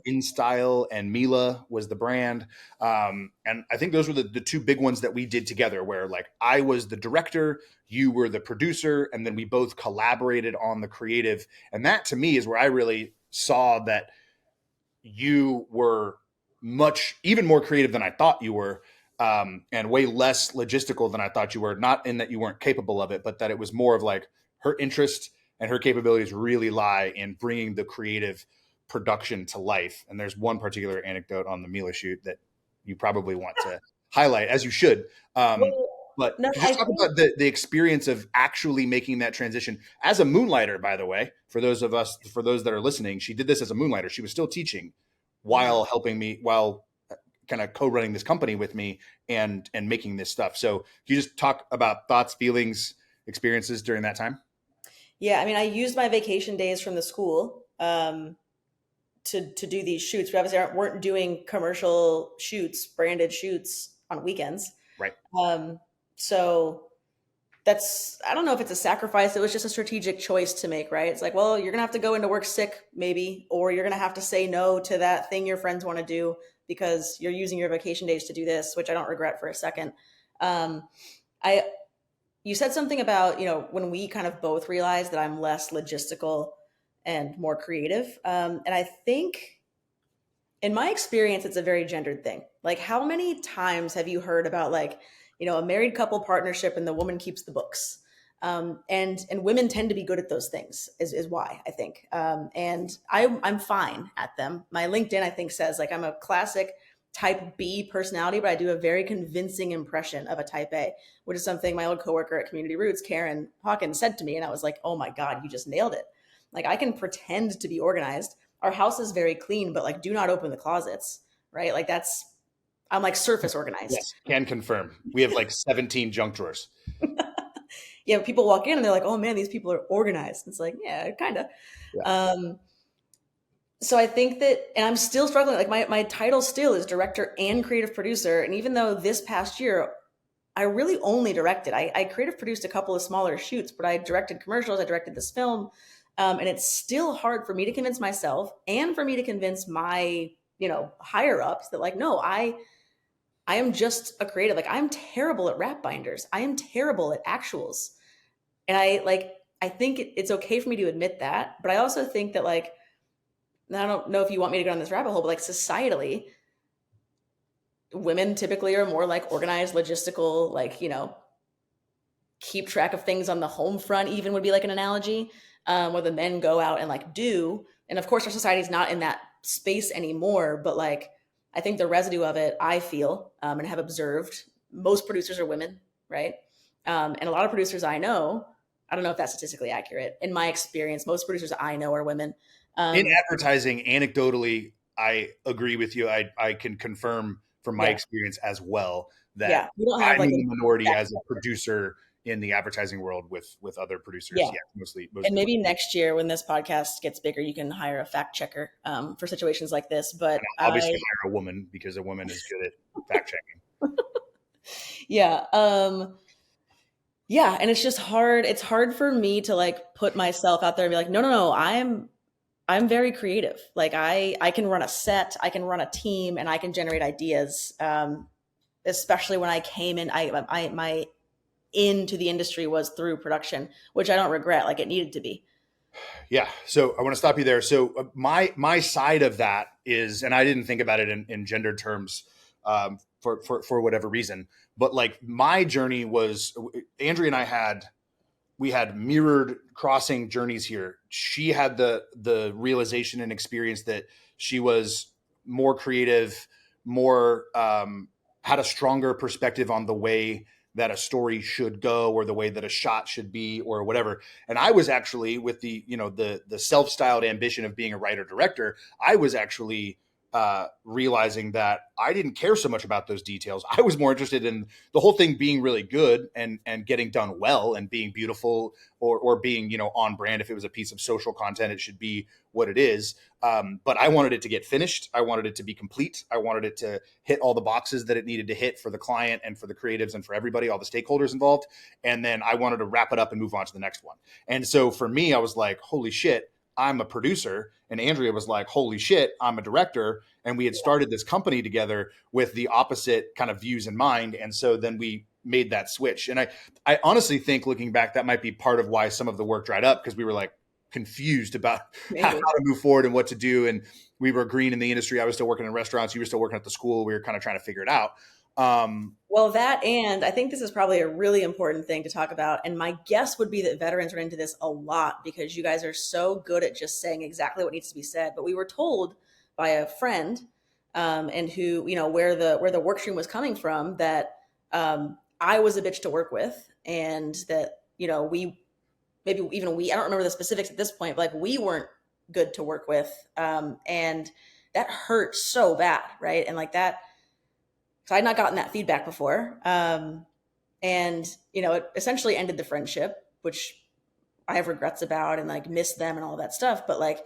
In Style, and Mila was the brand. And I think those were the two big ones that we did together where like I was the director, you were the producer, and then we both collaborated on the creative. And that to me is where I really saw that you were even more creative than I thought you were, and way less logistical than I thought you were, not in that you weren't capable of it, but that it was more of like her interest and her capabilities really lie in bringing the creative production to life. And there's one particular anecdote on the Mila shoot that you probably want to highlight, as you should. Well, But no, could you I just talk think, about the experience of actually making that transition as a moonlighter, by the way, for those that are listening, she did this as a moonlighter. She was still teaching while helping me, while kind of co-running this company with me and making this stuff. So can you just talk about thoughts, feelings, experiences during that time? yeah, I mean, I used my vacation days from the school to do these shoots. We obviously weren't doing commercial shoots, branded shoots on weekends. Right. So that's, I don't know if it's a sacrifice. It was just a strategic choice to make, right? It's like, well, you're going to have to go into work sick maybe, or you're going to have to say no to that thing your friends want to do because you're using your vacation days to do this, which I don't regret for a second. Um, I, you said something about, when we kind of both realized that I'm less logistical and more creative. And I think in my experience, it's a very gendered thing. Like, how many times have you heard about, like, a married couple partnership and the woman keeps the books? And women tend to be good at those things is why I think. And I'm fine at them. My LinkedIn, I think, says like I'm a classic type B personality, but I do a very convincing impression of a type A, which is something my old coworker at Community Roots, Karen Hawkins, said to me. And I was like, oh my God, you just nailed it. Like, I can pretend to be organized. Our house is very clean, but like, do not open the closets, right? Like I'm like surface organized. Yes, can confirm. We have like 17 junk drawers. Yeah, people walk in and they're like, oh man, these people are organized. It's like, yeah, kind of. Yeah. So I think that, and I'm still struggling. Like my title still is director and creative producer. And even though this past year, I really only directed, I creative produced a couple of smaller shoots, but I directed commercials, I directed this film. And it's still hard for me to convince myself and for me to convince my, higher ups that like, no, I am just a creative. Like, I'm terrible at wrap binders. I am terrible at actuals. And I think it's okay for me to admit that. But I also think that like, I don't know if you want me to go down this rabbit hole, but like societally, women typically are more like organized, logistical, like, keep track of things on the home front, even would be like an analogy, where the men go out and like do. And of course, our society's not in that space anymore, but like, I think the residue of it, I feel, and have observed, most producers are women, right? And a lot of producers I know, I don't know if that's statistically accurate. In my experience, most producers I know are women. In advertising, anecdotally, I agree with you. I can confirm from my experience as well that we don't have I'm like in the minority as a producer in the advertising world with other producers. Yeah, mostly. And maybe next year when this podcast gets bigger, you can hire a fact checker for situations like this. But obviously hire a woman because a woman is good at fact checking. Yeah. Yeah. And it's just hard. It's hard for me to like put myself out there and be like, no, I'm very creative. Like I can run a set, I can run a team, and I can generate ideas. Especially when I came in, my into the industry was through production, which I don't regret. Like, it needed to be. Yeah. So I want to stop you there. So my side of that is, and I didn't think about it in gendered terms for whatever reason, but like my journey was, Andrea and we had mirrored crossing journeys here. She had the realization and experience that she was more creative, more had a stronger perspective on the way that a story should go or the way that a shot should be or whatever. And I was actually with the self-styled ambition of being a writer director, I was actually realizing that I didn't care so much about those details. I was more interested in the whole thing being really good and getting done well and being beautiful or being, on brand. If it was a piece of social content, it should be what it is. But I wanted it to get finished. I wanted it to be complete. I wanted it to hit all the boxes that it needed to hit for the client and for the creatives and for everybody, all the stakeholders involved. And then I wanted to wrap it up and move on to the next one. And so for me, I was like, holy shit, I'm a producer. And Andrea was like, holy shit, I'm a director. And we had started this company together with the opposite kind of views in mind. And so then we made that switch. And I honestly think, looking back, that might be part of why some of the work dried up, because we were like confused about how to move forward and what to do. And we were green in the industry. I was still working in restaurants. You were still working at the school. We were kind of trying to figure it out. Well, that, and I think this is probably a really important thing to talk about. And my guess would be that veterans run into this a lot because you guys are so good at just saying exactly what needs to be said. But we were told by a friend and who, where the work stream was coming from, that I was a bitch to work with, and that, I don't remember the specifics at this point, but like we weren't good to work with. And that hurt so bad. Right. And like that, so I'd not gotten that feedback before. And, it essentially ended the friendship, which I have regrets about and like miss them and all that stuff. But like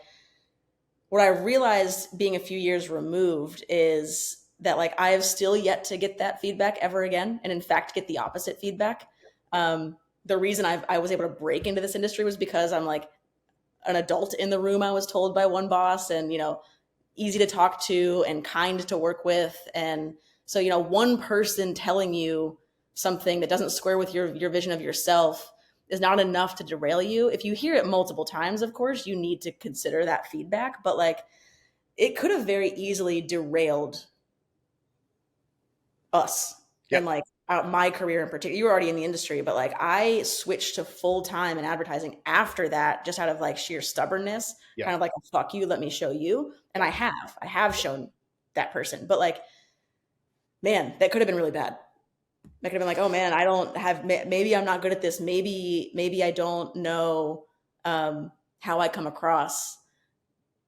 what I realized being a few years removed is that like I have still yet to get that feedback ever again. And in fact, get the opposite feedback. The reason I was able to break into this industry was because I'm like an adult in the room, I was told by one boss, and, easy to talk to and kind to work with. And so, one person telling you something that doesn't square with your vision of yourself is not enough to derail you. If you hear it multiple times, of course, you need to consider that feedback, but like it could have very easily derailed us. Yep. And like my career in particular. You were already in the industry, but like I switched to full time in advertising after that, just out of like sheer stubbornness, Yep. kind of like, fuck you, let me show you. And I have shown that person, but like, man, that could have been really bad. That could have been like, oh man, I don't have, maybe I'm not good at this. Maybe I don't know how I come across.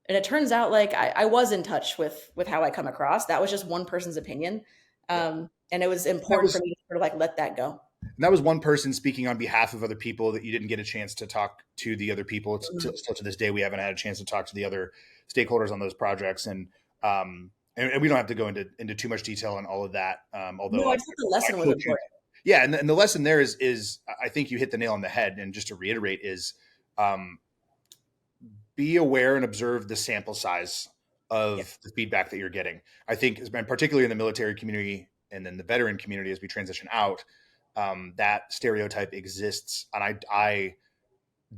And it turns out like I was in touch with how I come across. That was just one person's opinion. And it was important for me to sort of like let that go. And that was one person speaking on behalf of other people that you didn't get a chance to talk to the other people. Still to this day, we haven't had a chance to talk to the other stakeholders on those projects. And we don't have to go into too much detail on all of that. Although no, I just think the lesson was important. Yeah. And the lesson there is I think you hit the nail on the head. And just to reiterate is be aware and observe the sample size of the feedback that you're getting. I think, and particularly in the military community and then the veteran community, as we transition out, that stereotype exists. And I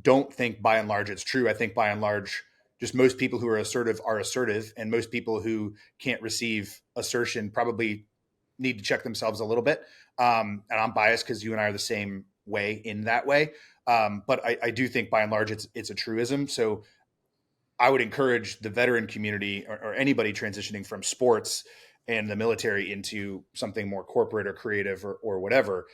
don't think by and large it's true. I think by and large, just most people who are assertive, and most people who can't receive assertion probably need to check themselves a little bit. And I'm biased because you and I are the same way in that way. But I do think by and large it's a truism. So I would encourage the veteran community or anybody transitioning from sports and the military into something more corporate or creative or whatever.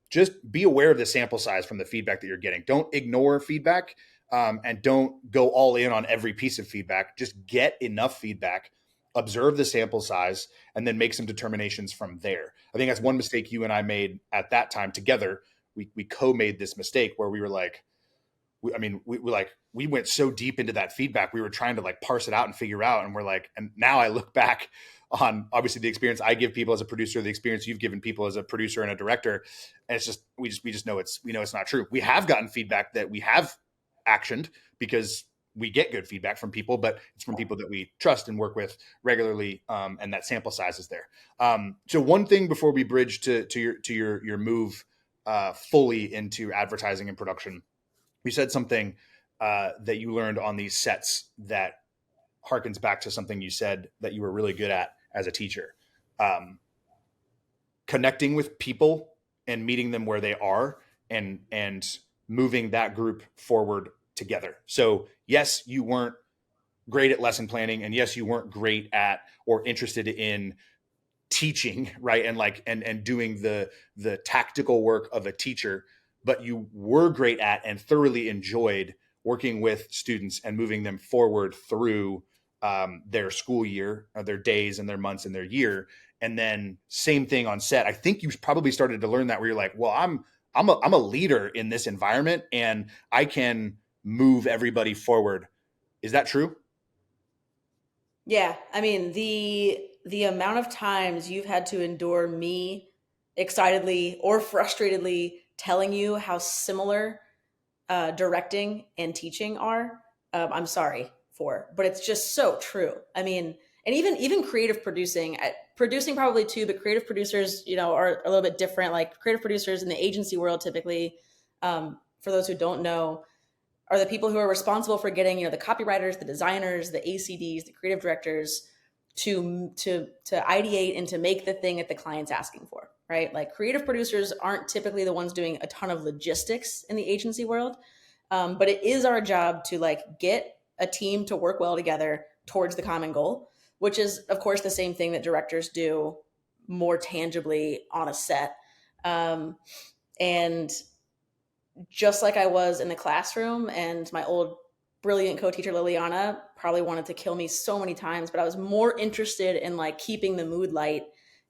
Just be aware of the sample size from the feedback that you're getting. Don't ignore feedback and don't go all in on every piece of feedback. Just get enough feedback, observe the sample size, and then make some determinations from there. I think that's one mistake you and I made at that time together. We co-made this mistake where we were like, we went so deep into that feedback. We were trying to like parse it out and figure out. And we're like, and now I look back on obviously the experience I give people as a producer, the experience you've given people as a producer and a director. And it's just, we just know it's not true. We have gotten feedback that we have actioned because we get good feedback from people, but it's from people that we trust and work with regularly. And that sample size is there. So one thing before we bridge to your move fully into advertising and production, you said something that you learned on these sets that harkens back to something you said that you were really good at as a teacher. Connecting with people and meeting them where they are and moving that group forward together. So yes, you weren't great at lesson planning, and yes, you weren't great at or interested in teaching, right? And doing the tactical work of a teacher, but you were great at and thoroughly enjoyed working with students and moving them forward through their school year, their days and their months and their year. And then same thing on set. I think you probably started to learn that where you're like, well, I'm a leader in this environment and I can move everybody forward. Is that true? Yeah. I mean, the amount of times you've had to endure me excitedly or frustratedly telling you how similar directing and teaching are, I'm sorry for, but it's just so true. I mean, and even creative producing probably too, but creative producers, are a little bit different. Like creative producers in the agency world, typically, for those who don't know, are the people who are responsible for getting, the copywriters, the designers, the ACDs, the creative directors to ideate and to make the thing that the client's asking for, right? Like creative producers aren't typically the ones doing a ton of logistics in the agency world. But it is our job to like get a team to work well together towards the common goal. which is, of course, the same thing that directors do more tangibly on a set. And just like I was in the classroom, and my old brilliant co-teacher Liliana probably wanted to kill me so many times, but I was more interested in like keeping the mood light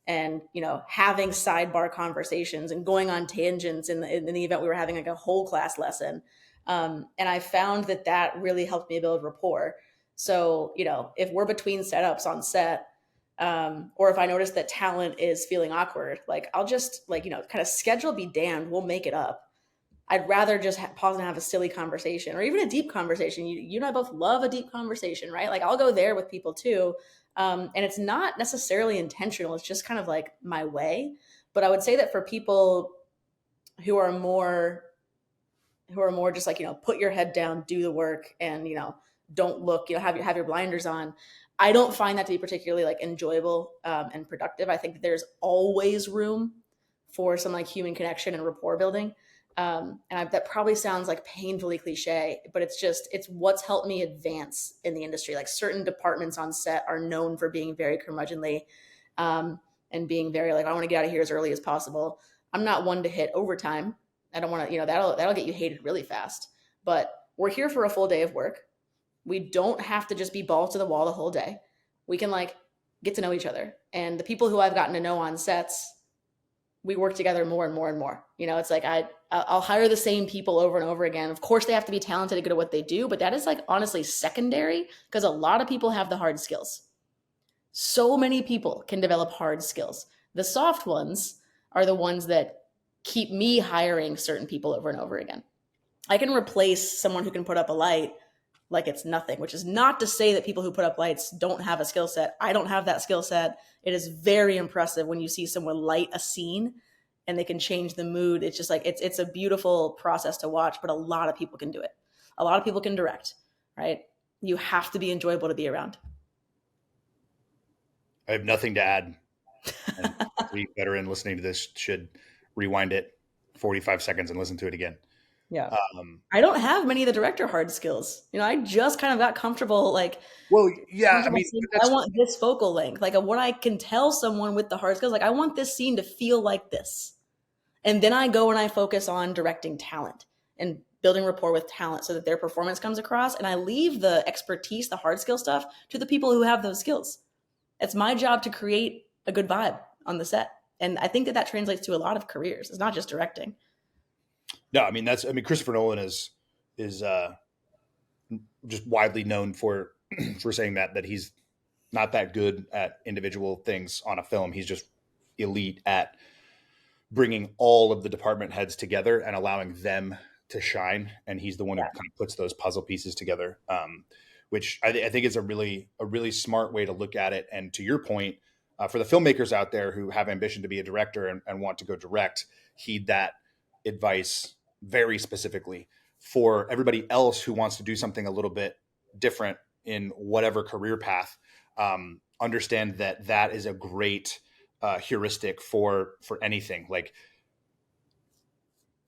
and, you know, having sidebar conversations and going on tangents in the event we were having like a whole class lesson. And I found that that really helped me build rapport. So, you know, if we're between setups on set, or if I notice that talent is feeling awkward, like I'll just like, you know, kind of schedule be damned, we'll make it up. I'd rather just pause and have a silly conversation or even a deep conversation. You and I both love a deep conversation, right? Like I'll go there with people too. And it's not necessarily intentional. It's just kind of like my way. But I would say that for people who are more just like, you know, put your head down, do the work, and, you know, don't look, you know, have your blinders on. I don't find that to be particularly like enjoyable and productive. I think that there's always room for some like human connection and rapport building. That probably sounds like painfully cliche, but it's what's helped me advance in the industry. Like certain departments on set are known for being very curmudgeonly, and being very like, I want to get out of here as early as possible. I'm not one to hit overtime. I don't want to, you know, that'll get you hated really fast. But we're here for a full day of work. We don't have to just be balls to the wall the whole day. We can like get to know each other. And the people who I've gotten to know on sets, we work together more and more and more. You know, it's like I'll hire the same people over and over again. Of course, they have to be talented and good at what they do, but that is like honestly secondary because a lot of people have the hard skills. So many people can develop hard skills. The soft ones are the ones that keep me hiring certain people over and over again. I can replace someone who can put up a light like it's nothing, which is not to say that people who put up lights don't have a skill set. I don't have that skill set. It is very impressive when you see someone light a scene and they can change the mood. It's just like, it's a beautiful process to watch, but a lot of people can do it. A lot of people can direct, right? You have to be enjoyable to be around. I have nothing to add. And the veteran listening to this should rewind it 45 seconds and listen to it again. Yeah. I don't have many of the director hard skills. You know, I just kind of got comfortable, like, well, yeah, I mean, I want this focal length. Like what I can tell someone with the hard skills, like I want this scene to feel like this. And then I go and I focus on directing talent and building rapport with talent so that their performance comes across. And I leave the expertise, the hard skill stuff to the people who have those skills. It's my job to create a good vibe on the set. And I think that translates to a lot of careers. It's not just directing. No, I mean, Christopher Nolan is just widely known for saying that he's not that good at individual things on a film. He's just elite at bringing all of the department heads together and allowing them to shine. And he's the one who kind of puts those puzzle pieces together, which I think is a really smart way to look at it. And to your point, for the filmmakers out there who have ambition to be a director and want to go direct, heed that advice very specifically. For everybody else who wants to do something a little bit different in whatever career path, understand that is a great heuristic for anything. Like,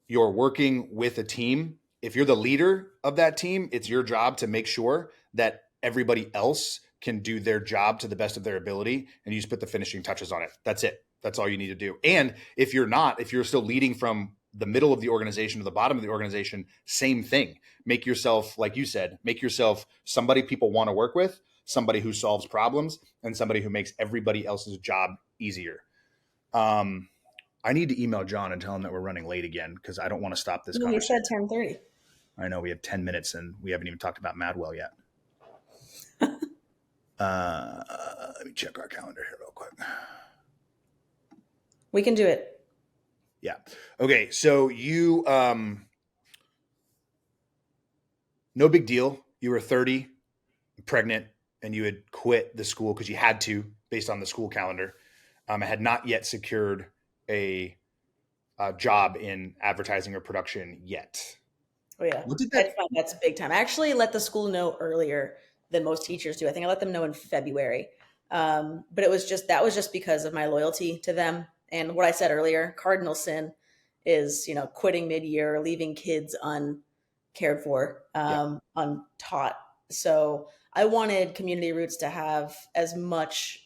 you're working with a team. If you're the leader of that team, it's your job to make sure that everybody else can do their job to the best of their ability, and you just put the finishing touches on it. That's it. That's all you need to do. And if you're still leading from the middle of the organization to the bottom of the organization, same thing. Make yourself, like you said, somebody people want to work with, somebody who solves problems, and somebody who makes everybody else's job easier. I need to email John and tell him that we're running late again because I don't want to stop this conversation. You said 10:30. I know we have 10 minutes and we haven't even talked about Madwell yet. Let me check our calendar here real quick. We can do it. Yeah. Okay. So you, no big deal. You were 30, pregnant, and you had quit the school because you had to, based on the school calendar. I had not yet secured a job in advertising or production yet. Oh yeah. That's big time. I actually let the school know earlier than most teachers do. I think I let them know in February. But that was just because of my loyalty to them. And what I said earlier, cardinal sin is, you know, quitting mid-year, leaving kids uncared for, untaught. So I wanted Community Roots to have as much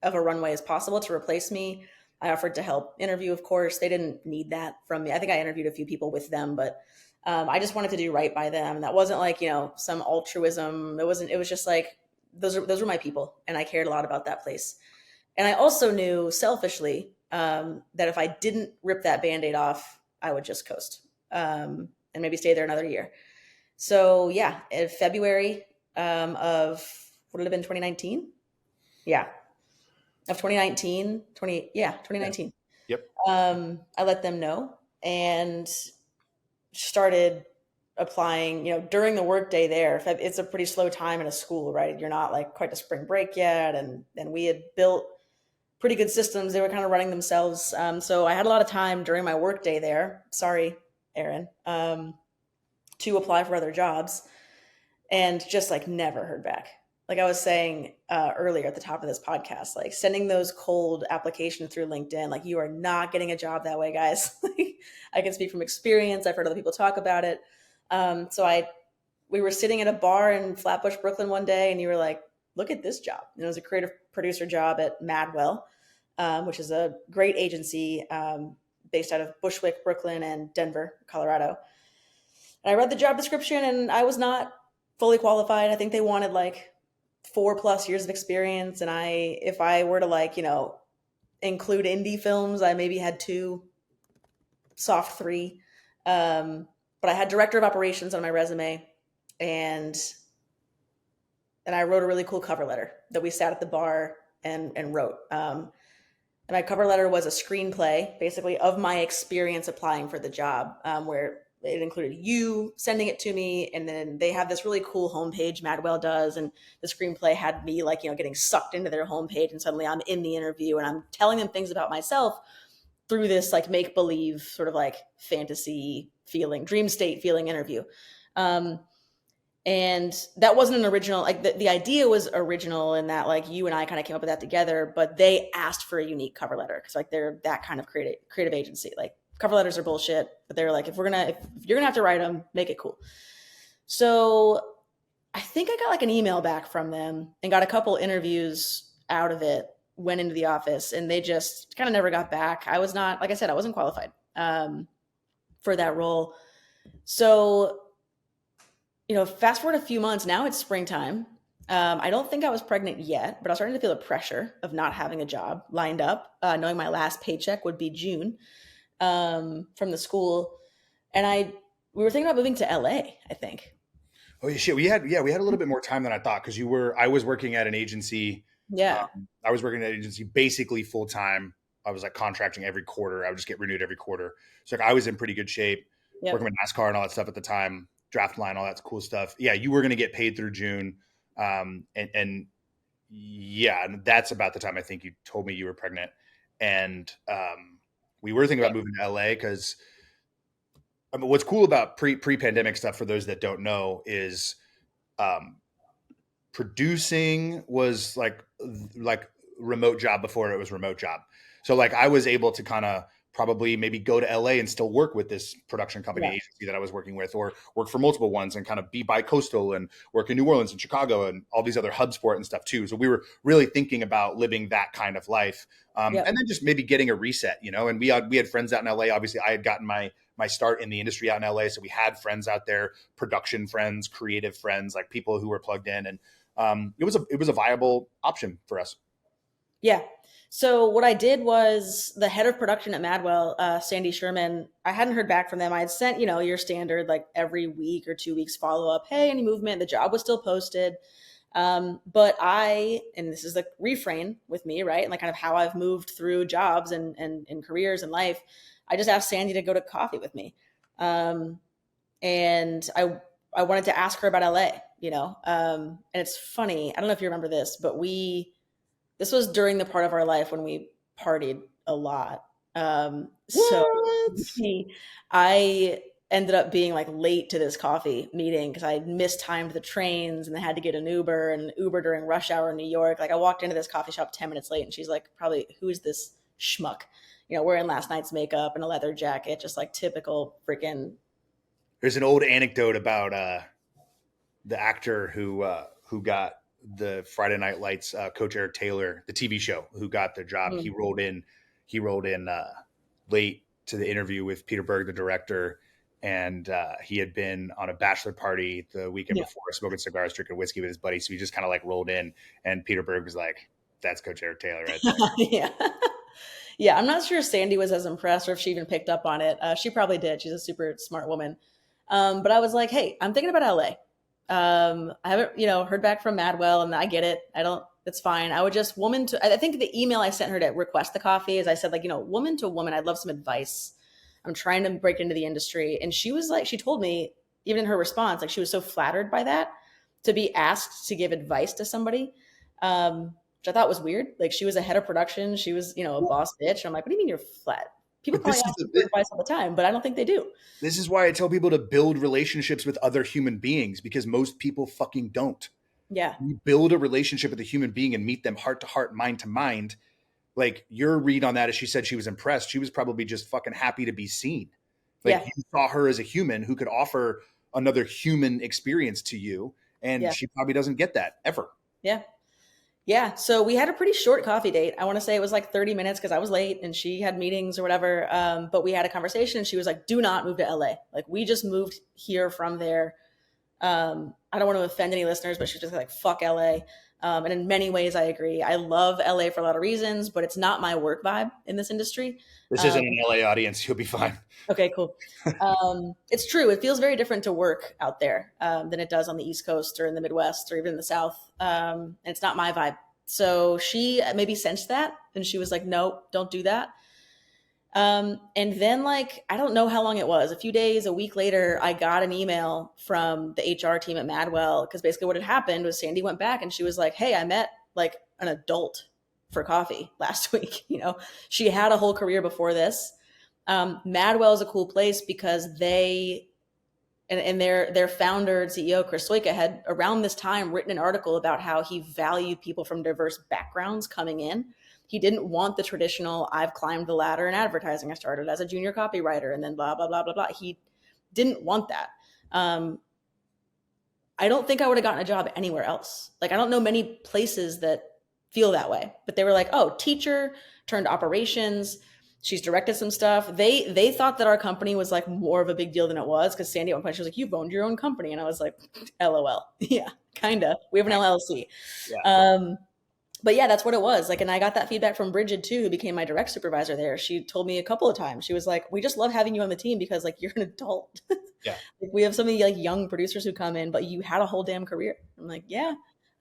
of a runway as possible to replace me. I offered to help interview, of course. They didn't need that from me. I think I interviewed a few people with them, but I just wanted to do right by them. That wasn't like, some altruism. It was just like, those were my people. And I cared a lot about that place. And I also knew selfishly that if I didn't rip that Band-Aid off, I would just coast and maybe stay there another year. So yeah, in February of, would it have been 2019? Yeah, of 2019. Yep. I let them know and started applying, during the workday there. It's a pretty slow time in a school, right? You're not like quite to spring break yet. And we had built pretty good systems. They were kind of running themselves. So I had a lot of time during my workday there. Sorry, Aaron, to apply for other jobs and just like never heard back. Like I was saying earlier at the top of this podcast, like sending those cold applications through LinkedIn, like you are not getting a job that way, guys. I can speak from experience. I've heard other people talk about it. We were sitting at a bar in Flatbush, Brooklyn one day, and you were like, look at this job. And it was a creative producer job at Madwell, which is a great agency based out of Bushwick, Brooklyn, and Denver, Colorado. And I read the job description and I was not fully qualified. I think they wanted like 4+ years of experience. And if I were to include indie films, I maybe had 2, soft 3. But I had director of operations on my resume and I wrote a really cool cover letter that we sat at the bar and wrote. And my cover letter was a screenplay basically of my experience applying for the job, where it included you sending it to me. And then they have this really cool homepage, Madwell does. And the screenplay had me getting sucked into their homepage. And suddenly I'm in the interview and I'm telling them things about myself through this like make-believe sort of like fantasy feeling, dream state feeling interview. And that wasn't an original, like the idea was original in that like you and I kind of came up with that together, but they asked for a unique cover letter. Cause like they're that kind of creative agency. Like cover letters are bullshit, but they're like, if you're gonna have to write them, make it cool. So I think I got like an email back from them and got a couple interviews out of it, went into the office, and they just kind of never got back. I was not, like I said, I wasn't qualified for that role. So, fast forward a few months, now it's springtime. I don't think I was pregnant yet, but I was starting to feel the pressure of not having a job lined up, knowing my last paycheck would be June from the school. And we were thinking about moving to LA, I think. Oh yeah, shit. We had a little bit more time than I thought because I was working at an agency. Yeah. I was working at an agency basically full time. I was like contracting every quarter. I would just get renewed every quarter. So like I was in pretty good shape, working with NASCAR and all that stuff at the time, draft line, all that cool stuff. Yeah, you were going to get paid through June. And that's about the time I think you told me you were pregnant. And we were thinking about moving to LA because what's cool about pre-pandemic stuff for those that don't know is producing was like remote job before it was remote job. So like I was able to kind of probably maybe go to LA and still work with this production company agency that I was working with, or work for multiple ones and kind of be bi-coastal and work in New Orleans and Chicago and all these other hub sport and stuff too. So we were really thinking about living that kind of life. And then just maybe getting a reset, and we had friends out in LA. Obviously I had gotten my start in the industry out in LA. So we had friends out there, production friends, creative friends, like people who were plugged in. And it was a viable option for us. Yeah. So what I did was the head of production at Madwell, Sandy Sherman, I hadn't heard back from them. I had sent, your standard, like every week or 2 weeks follow up. Hey, any movement? The job was still posted. But and this is the refrain with me, right? And like kind of how I've moved through jobs and careers and life. I just asked Sandy to go to coffee with me. And I wanted to ask her about LA, and it's funny. I don't know if you remember this, but this was during the part of our life when we partied a lot. I ended up being like late to this coffee meeting because I mistimed the trains and I had to get an Uber during rush hour in New York. Like I walked into this coffee shop 10 minutes late and she's like, probably, who is this schmuck? Wearing last night's makeup and a leather jacket, just like typical freaking. There's an old anecdote about the actor who got the Friday Night Lights, Coach Eric Taylor, the TV show, who got the job. Mm. He rolled in late to the interview with Peter Berg, the director, and he had been on a bachelor party the weekend Yeah. before, smoking cigars, drinking whiskey with his buddy. So he just kind of like rolled in, and Peter Berg was like, "That's Coach Eric Taylor right there." Yeah. Yeah, I'm not sure if Sandy was as impressed or if she even picked up on it. She probably did. She's a super smart woman. But I was like, hey, I'm thinking about LA. I haven't, heard back from Madwell, and I get it. It's fine. I would just I think the email I sent her to request the coffee is I said, like, woman to woman, I'd love some advice. I'm trying to break into the industry. And she was like, she told me, even in her response, like she was so flattered by that to be asked to give advice to somebody. Which I thought was weird. Like she was a head of production. She was, a boss bitch. And I'm like, what do you mean you're flat? People But probably this ask is me for advice all the time, but I don't think they do. This is why I tell people to build relationships with other human beings, because most people fucking don't. Yeah. You build a relationship with a human being and meet them heart to heart, mind to mind. Like your read on that is she said she was impressed. She was probably just fucking happy to be seen. Like Yeah. you saw her as a human who could offer another human experience to you. And Yeah. she probably doesn't get that ever. Yeah. Yeah. So we had a pretty short coffee date. I want to say it was like 30 minutes because I was late and she had meetings or whatever. But we had a conversation and she was like, do not move to LA. Like we just moved here from there. I don't want to offend any listeners, but she's just like, fuck LA. And in many ways, I agree. I love LA for a lot of reasons, but it's not my work vibe in this industry. This isn't an LA audience. You'll be fine. Okay, cool. It's true. It feels very different to work out there than it does on the East Coast or in the Midwest or even in the South. And it's not my vibe. So she maybe sensed that and she was like, no, don't do that. And then like, I don't know how long it was, a few days, a week later, I got an email from the HR team at Madwell. Cause basically what had happened was Sandy went back and she was like, hey, I met like an adult for coffee last week. She had a whole career before this. Madwell is a cool place because they, and their founder and CEO, Chris Soika, had around this time written an article about how he valued people from diverse backgrounds coming in. He didn't want the traditional, I've climbed the ladder in advertising. I started as a junior copywriter and then blah, blah, blah, blah, blah. He didn't want that. I don't think I would have gotten a job anywhere else. Like, I don't know many places that feel that way, but they were like, oh, teacher turned operations. She's directed some stuff. They thought that our company was like more of a big deal than it was. Cause Sandy at one point, she was like, you've owned your own company. And I was like, LOL. Yeah, kind of. We have an LLC. Yeah. But yeah, that's what it was. Like, and I got that feedback from Bridget too, who became my direct supervisor there. She told me a couple of times, she was like, we just love having you on the team because like you're an adult. Yeah. Like, we have so many like young producers who come in, but you had a whole damn career. I'm like, yeah,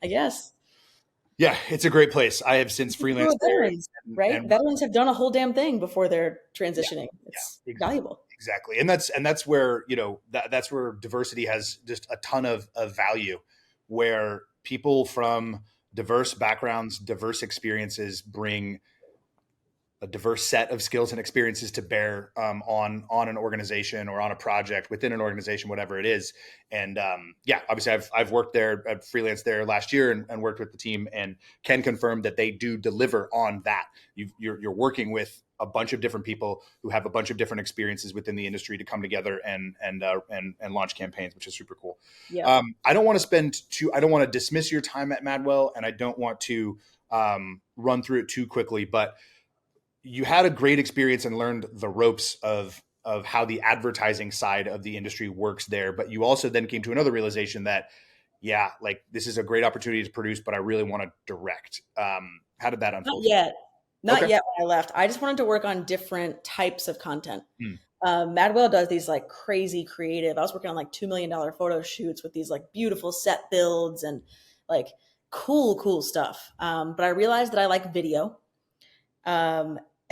I guess. Yeah, it's a great place. I have since freelanced veterans, right? And veterans have done a whole damn thing before they're transitioning. It's valuable. Exactly. And that's where, that's where diversity has just a ton of value, where people from diverse backgrounds, diverse experiences bring a diverse set of skills and experiences to bear on an organization or on a project within an organization, whatever it is. And obviously I've worked there, I've freelanced there last year and worked with the team and can confirm that they do deliver on that. You're working with a bunch of different people who have a bunch of different experiences within the industry to come together and launch campaigns, which is super cool. Yeah. I don't want to dismiss your time at Madwell, and I don't want to run through it too quickly, but you had a great experience and learned the ropes of how the advertising side of the industry works there. But you also then came to another realization that, like this is a great opportunity to produce, but I really want to direct. How did that unfold? Not yet when I left. I just wanted to work on different types of content. Madwell does these like crazy creative. I was working on like $2 million photo shoots with these like beautiful set builds and like cool stuff. But I realized that I like video.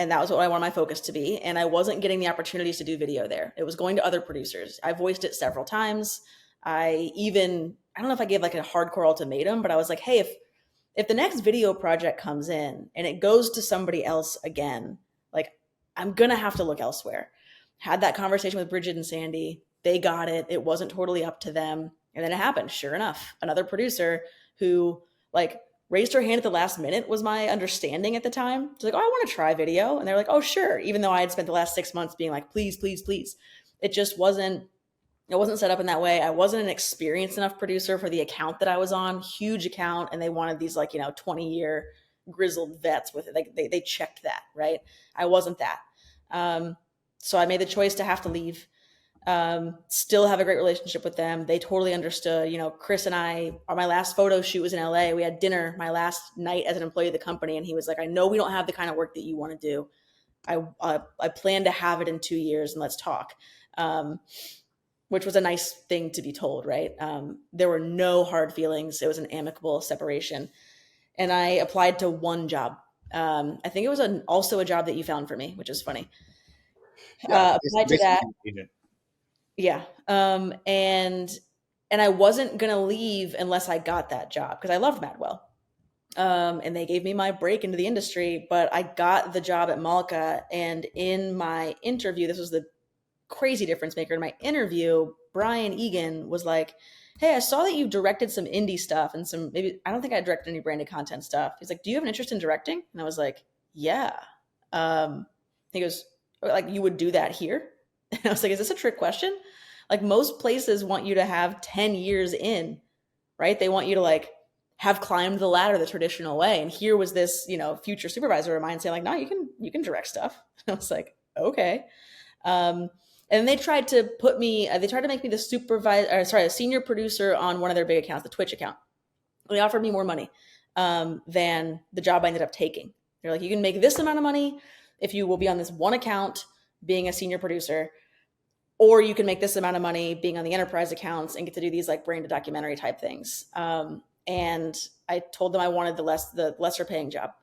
And that was what I wanted my focus to be. And I wasn't getting the opportunities to do video there. It was going to other producers. I voiced it several times. I don't know if I gave like a hardcore ultimatum, but I was like, hey, if the next video project comes in and it goes to somebody else again, like I'm going to have to look elsewhere. Had that conversation with Bridget and Sandy. They got it. It wasn't totally up to them. And then it happened. Sure enough, another producer who like raised her hand at the last minute was my understanding at the time. She's like, oh, I want to try video. And they're like, oh, sure. Even though I had spent the last 6 months being like, please, please, please. It just wasn't It wasn't set up in that way. I wasn't an experienced enough producer for the account that I was on, huge account, and they wanted these 20-year grizzled vets with it. Like they checked that, right? I wasn't that. So I made the choice to have to leave. Still have a great relationship with them. They totally understood. Chris and I, my last photo shoot was in LA. We had dinner my last night as an employee of the company, and he was like, "I know we don't have the kind of work that you want to do. I plan to have it in 2 years, and let's talk." Which was a nice thing to be told, right? There were no hard feelings. It was an amicable separation. And I applied to one job. I think it was also a job that you found for me, which is funny. Applied to that. Yeah. And I wasn't going to leave unless I got that job because I loved Madwell. And they gave me my break into the industry, but I got the job at Malka. And in my interview, this was the crazy difference maker. In my interview, Brian Egan was like, "Hey, I saw that you directed some indie stuff and I don't think I directed any branded content stuff." He's like, "Do you have an interest in directing?" And I was like, "Yeah." He goes, "Like, you would do that here?" And I was like, "Is this a trick question?" Like, most places want you to have 10 years in, right? They want you to have climbed the ladder the traditional way. And here was this, future supervisor of mine saying like, "No, you can direct stuff." And I was like, "Okay." And they tried to make me the senior producer on one of their big accounts, the Twitch account. They offered me more money than the job I ended up taking. They're like, "You can make this amount of money if you will be on this one account being a senior producer, or you can make this amount of money being on the enterprise accounts and get to do these branded documentary type things." And I told them I wanted the lesser paying job.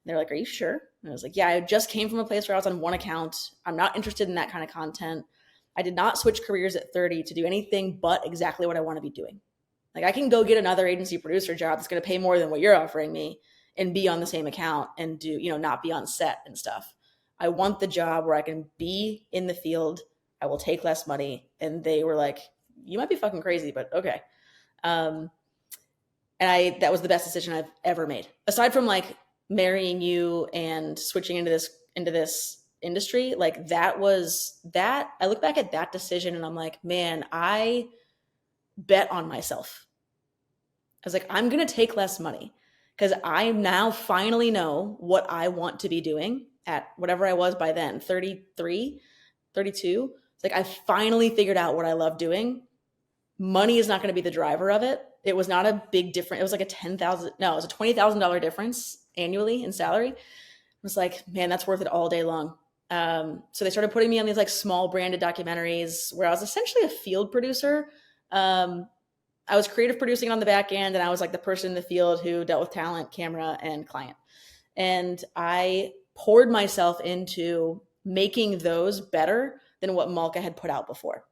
They're like, "Are you sure?" And I was like, "Yeah, I just came from a place where I was on one account. I'm not interested in that kind of content. I did not switch careers at 30 to do anything but exactly what I want to be doing. Like, I can go get another agency producer job that's going to pay more than what you're offering me and be on the same account and do, not be on set and stuff. I want the job where I can be in the field. I will take less money." And they were like, "You might be fucking crazy, but okay." And that was the best decision I've ever made. Aside from marrying you and switching into this industry, that was that. I look back at that decision and I'm like, man, I bet on myself. I was like, I'm going to take less money because I now finally know what I want to be doing at whatever I was by then, 33, 32. It's like, I finally figured out what I love doing. Money is not going to be the driver of it. It was not a big difference. It was like a $20,000 difference annually in salary. I was like, man, that's worth it all day long. So they started putting me on these small branded documentaries where I was essentially a field producer. I was creative producing on the back end, and I was the person in the field who dealt with talent, camera, and client. And I poured myself into making those better than what Malka had put out before.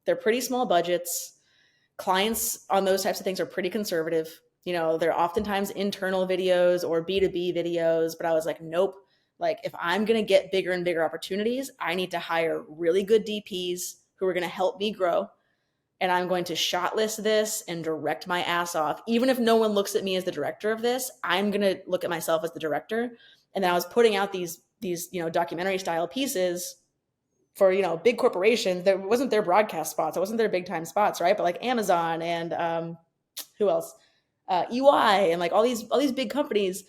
They're pretty small budgets. Clients on those types of things are pretty conservative. They're oftentimes internal videos or B2B videos, but I was like, nope. If I'm going to get bigger and bigger opportunities, I need to hire really good DPs who are going to help me grow. And I'm going to shot list this and direct my ass off. Even if no one looks at me as the director of this, I'm going to look at myself as the director. And then I was putting out these documentary style pieces for, big corporations. That wasn't their broadcast spots. It wasn't their big time spots, right? But Amazon and who else? EY and all these big companies.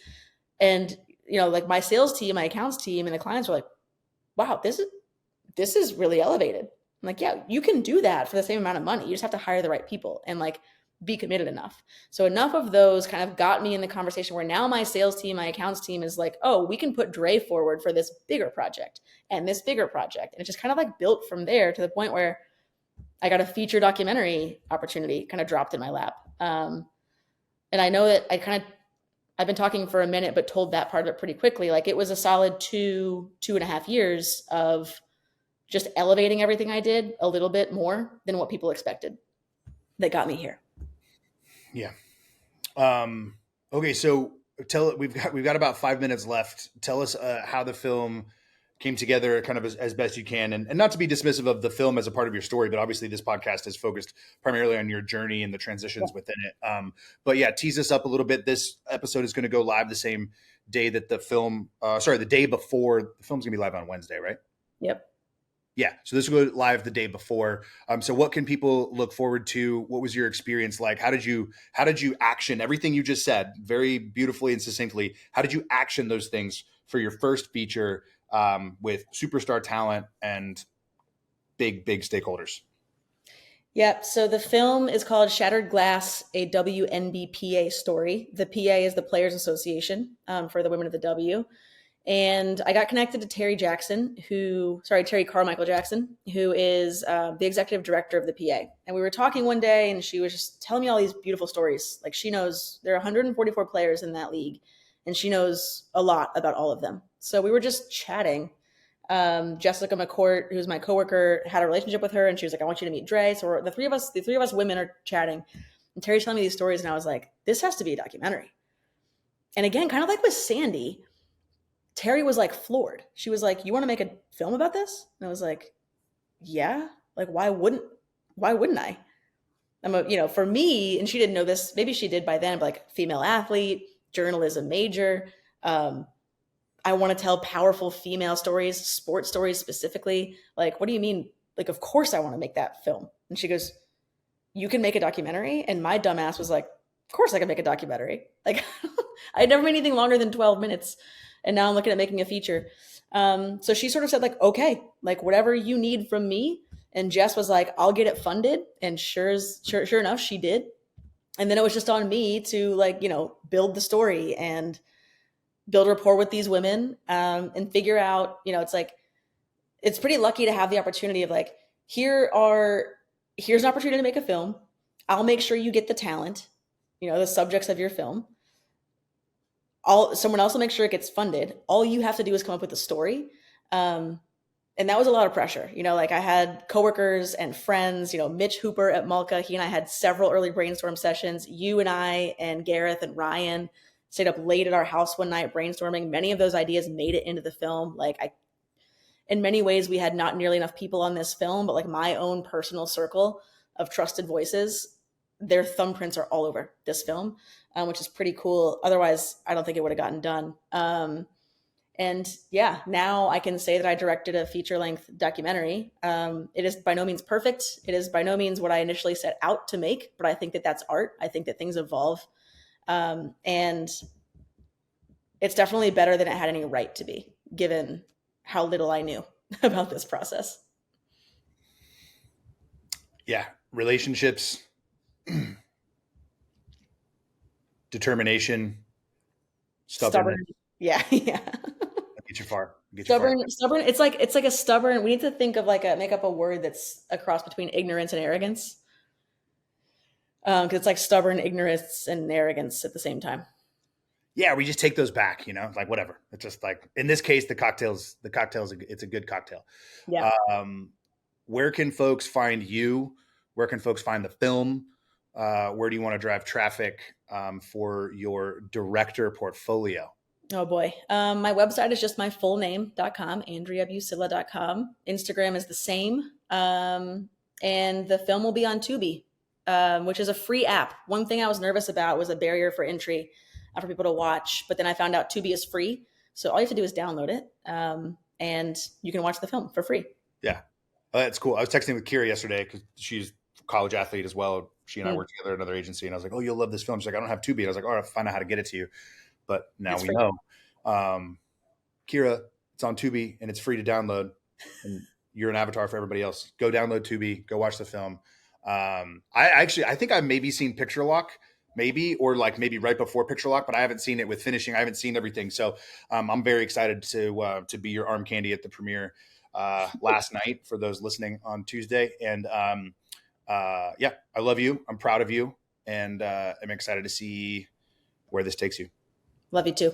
And, my sales team, my accounts team, and the clients were like, "Wow, this is really elevated." I'm like, "Yeah, you can do that for the same amount of money. You just have to hire the right people and be committed enough." So enough of those kind of got me in the conversation where now my sales team, my accounts team is like, "Oh, we can put Dre forward for this bigger project and this bigger project." And it just kind of built from there to the point where I got a feature documentary opportunity kind of dropped in my lap. And I know that I've been talking for a minute, but told that part of it pretty quickly. It was a solid 2.5 years of just elevating everything I did a little bit more than what people expected that got me here. Yeah. Okay. So we've got about 5 minutes left. Tell us how the film came together kind of as best you can, and not to be dismissive of the film as a part of your story, but obviously this podcast is focused primarily on your journey and the transitions within it. But yeah, tease us up a little bit. This episode is going to go live the same day that the film, the day before. The film's gonna be live on Wednesday, right? Yep. Yeah. So this will go live the day before. So what can people look forward to? What was your experience like? How did you action everything you just said very beautifully and succinctly? How did you action those things for your first feature with superstar talent and big stakeholders? Yep. So the film is called Shattered Glass, a WNBPA story. The PA is the Players Association for the Women of the W. And I got connected to Terry Carmichael Jackson, who is the executive director of the PA. And we were talking one day, and she was just telling me all these beautiful stories. Like, she knows there are 144 players in that league, and she knows a lot about all of them. So we were just chatting. Jessica McCourt, who's my coworker, had a relationship with her, and she was like, "I want you to meet Dre." So the three of us women are chatting, and Terry's telling me these stories, and I was like, "This has to be a documentary." And again, kind of like with Sandy, Terry was like floored. She was like, "You want to make a film about this?" And I was like, "Yeah. Like, why wouldn't I?" For me, and she didn't know this. Maybe she did by then, but like, female athlete, journalism major. I want to tell powerful female stories, sports stories specifically. Like, what do you mean? Like, of course I want to make that film. And she goes, "You can make a documentary?" And my dumbass was like, "Of course I can make a documentary." Like, I had never made anything longer than 12 minutes. And now I'm looking at making a feature. So she sort of said, like, "Okay, like, whatever you need from me." And Jess was like, "I'll get it funded." And sure enough, she did. And then it was just on me to, like, build the story and build rapport with these women, and figure out, it's like, it's pretty lucky to have the opportunity of, like, here's an opportunity to make a film. I'll make sure you get the talent, the subjects of your film. Someone else will make sure it gets funded. All you have to do is come up with a story. And that was a lot of pressure. Like, I had coworkers and friends, Mitch Hooper at Malka. He and I had several early brainstorm sessions. You and I and Gareth and Ryan stayed up late at our house one night brainstorming. Many of those ideas made it into the film. Like, in many ways, we had not nearly enough people on this film, but like, my own personal circle of trusted voices, their thumbprints are all over this film, which is pretty cool. Otherwise, I don't think it would have gotten done. And yeah, now I can say that I directed a feature-length documentary. It is by no means perfect. It is by no means what I initially set out to make, but I think that that's art. I think that things evolve. And it's definitely better than it had any right to be, given how little I knew about this process. Yeah. Relationships, determination, stubbornness. Yeah. Yeah. Get you far. Stubborn. It's like a stubborn. We need to think of, like, make up a word that's a cross between ignorance and arrogance. Because it's like stubborn, ignorance, and arrogance at the same time. Yeah, we just take those back, like, whatever. It's just like, in this case, the cocktail's it's a good cocktail. Yeah. Where can folks find you? Where can folks find the film? Where do you want to drive traffic for your director portfolio? Oh boy. My website is just my full name.com, AndreaBuccilla.com. Instagram is the same. And the film will be on Tubi, which is a free app. One thing I was nervous about was a barrier for entry for people to watch, but then I found out Tubi is free. So all you have to do is download it, and you can watch the film for free. Yeah. That's cool. I was texting with Kira yesterday because she's a college athlete as well. She and I work together at another agency, and I was like, "Oh, you'll love this film." She's like, "I don't have Tubi." And I was like, "Oh, I'll find out how to get it to you." But now it's we free. Know. Kira, it's on Tubi and it's free to download. And you're an avatar for everybody else. Go download Tubi. Go watch the film. I think I've maybe seen Picture Lock, or like maybe right before Picture Lock, but I haven't seen it with finishing. I haven't seen everything. So I'm very excited to be your arm candy at the premiere last night for those listening on Tuesday. And yeah, I love you. I'm proud of you. And I'm excited to see where this takes you. Love you too.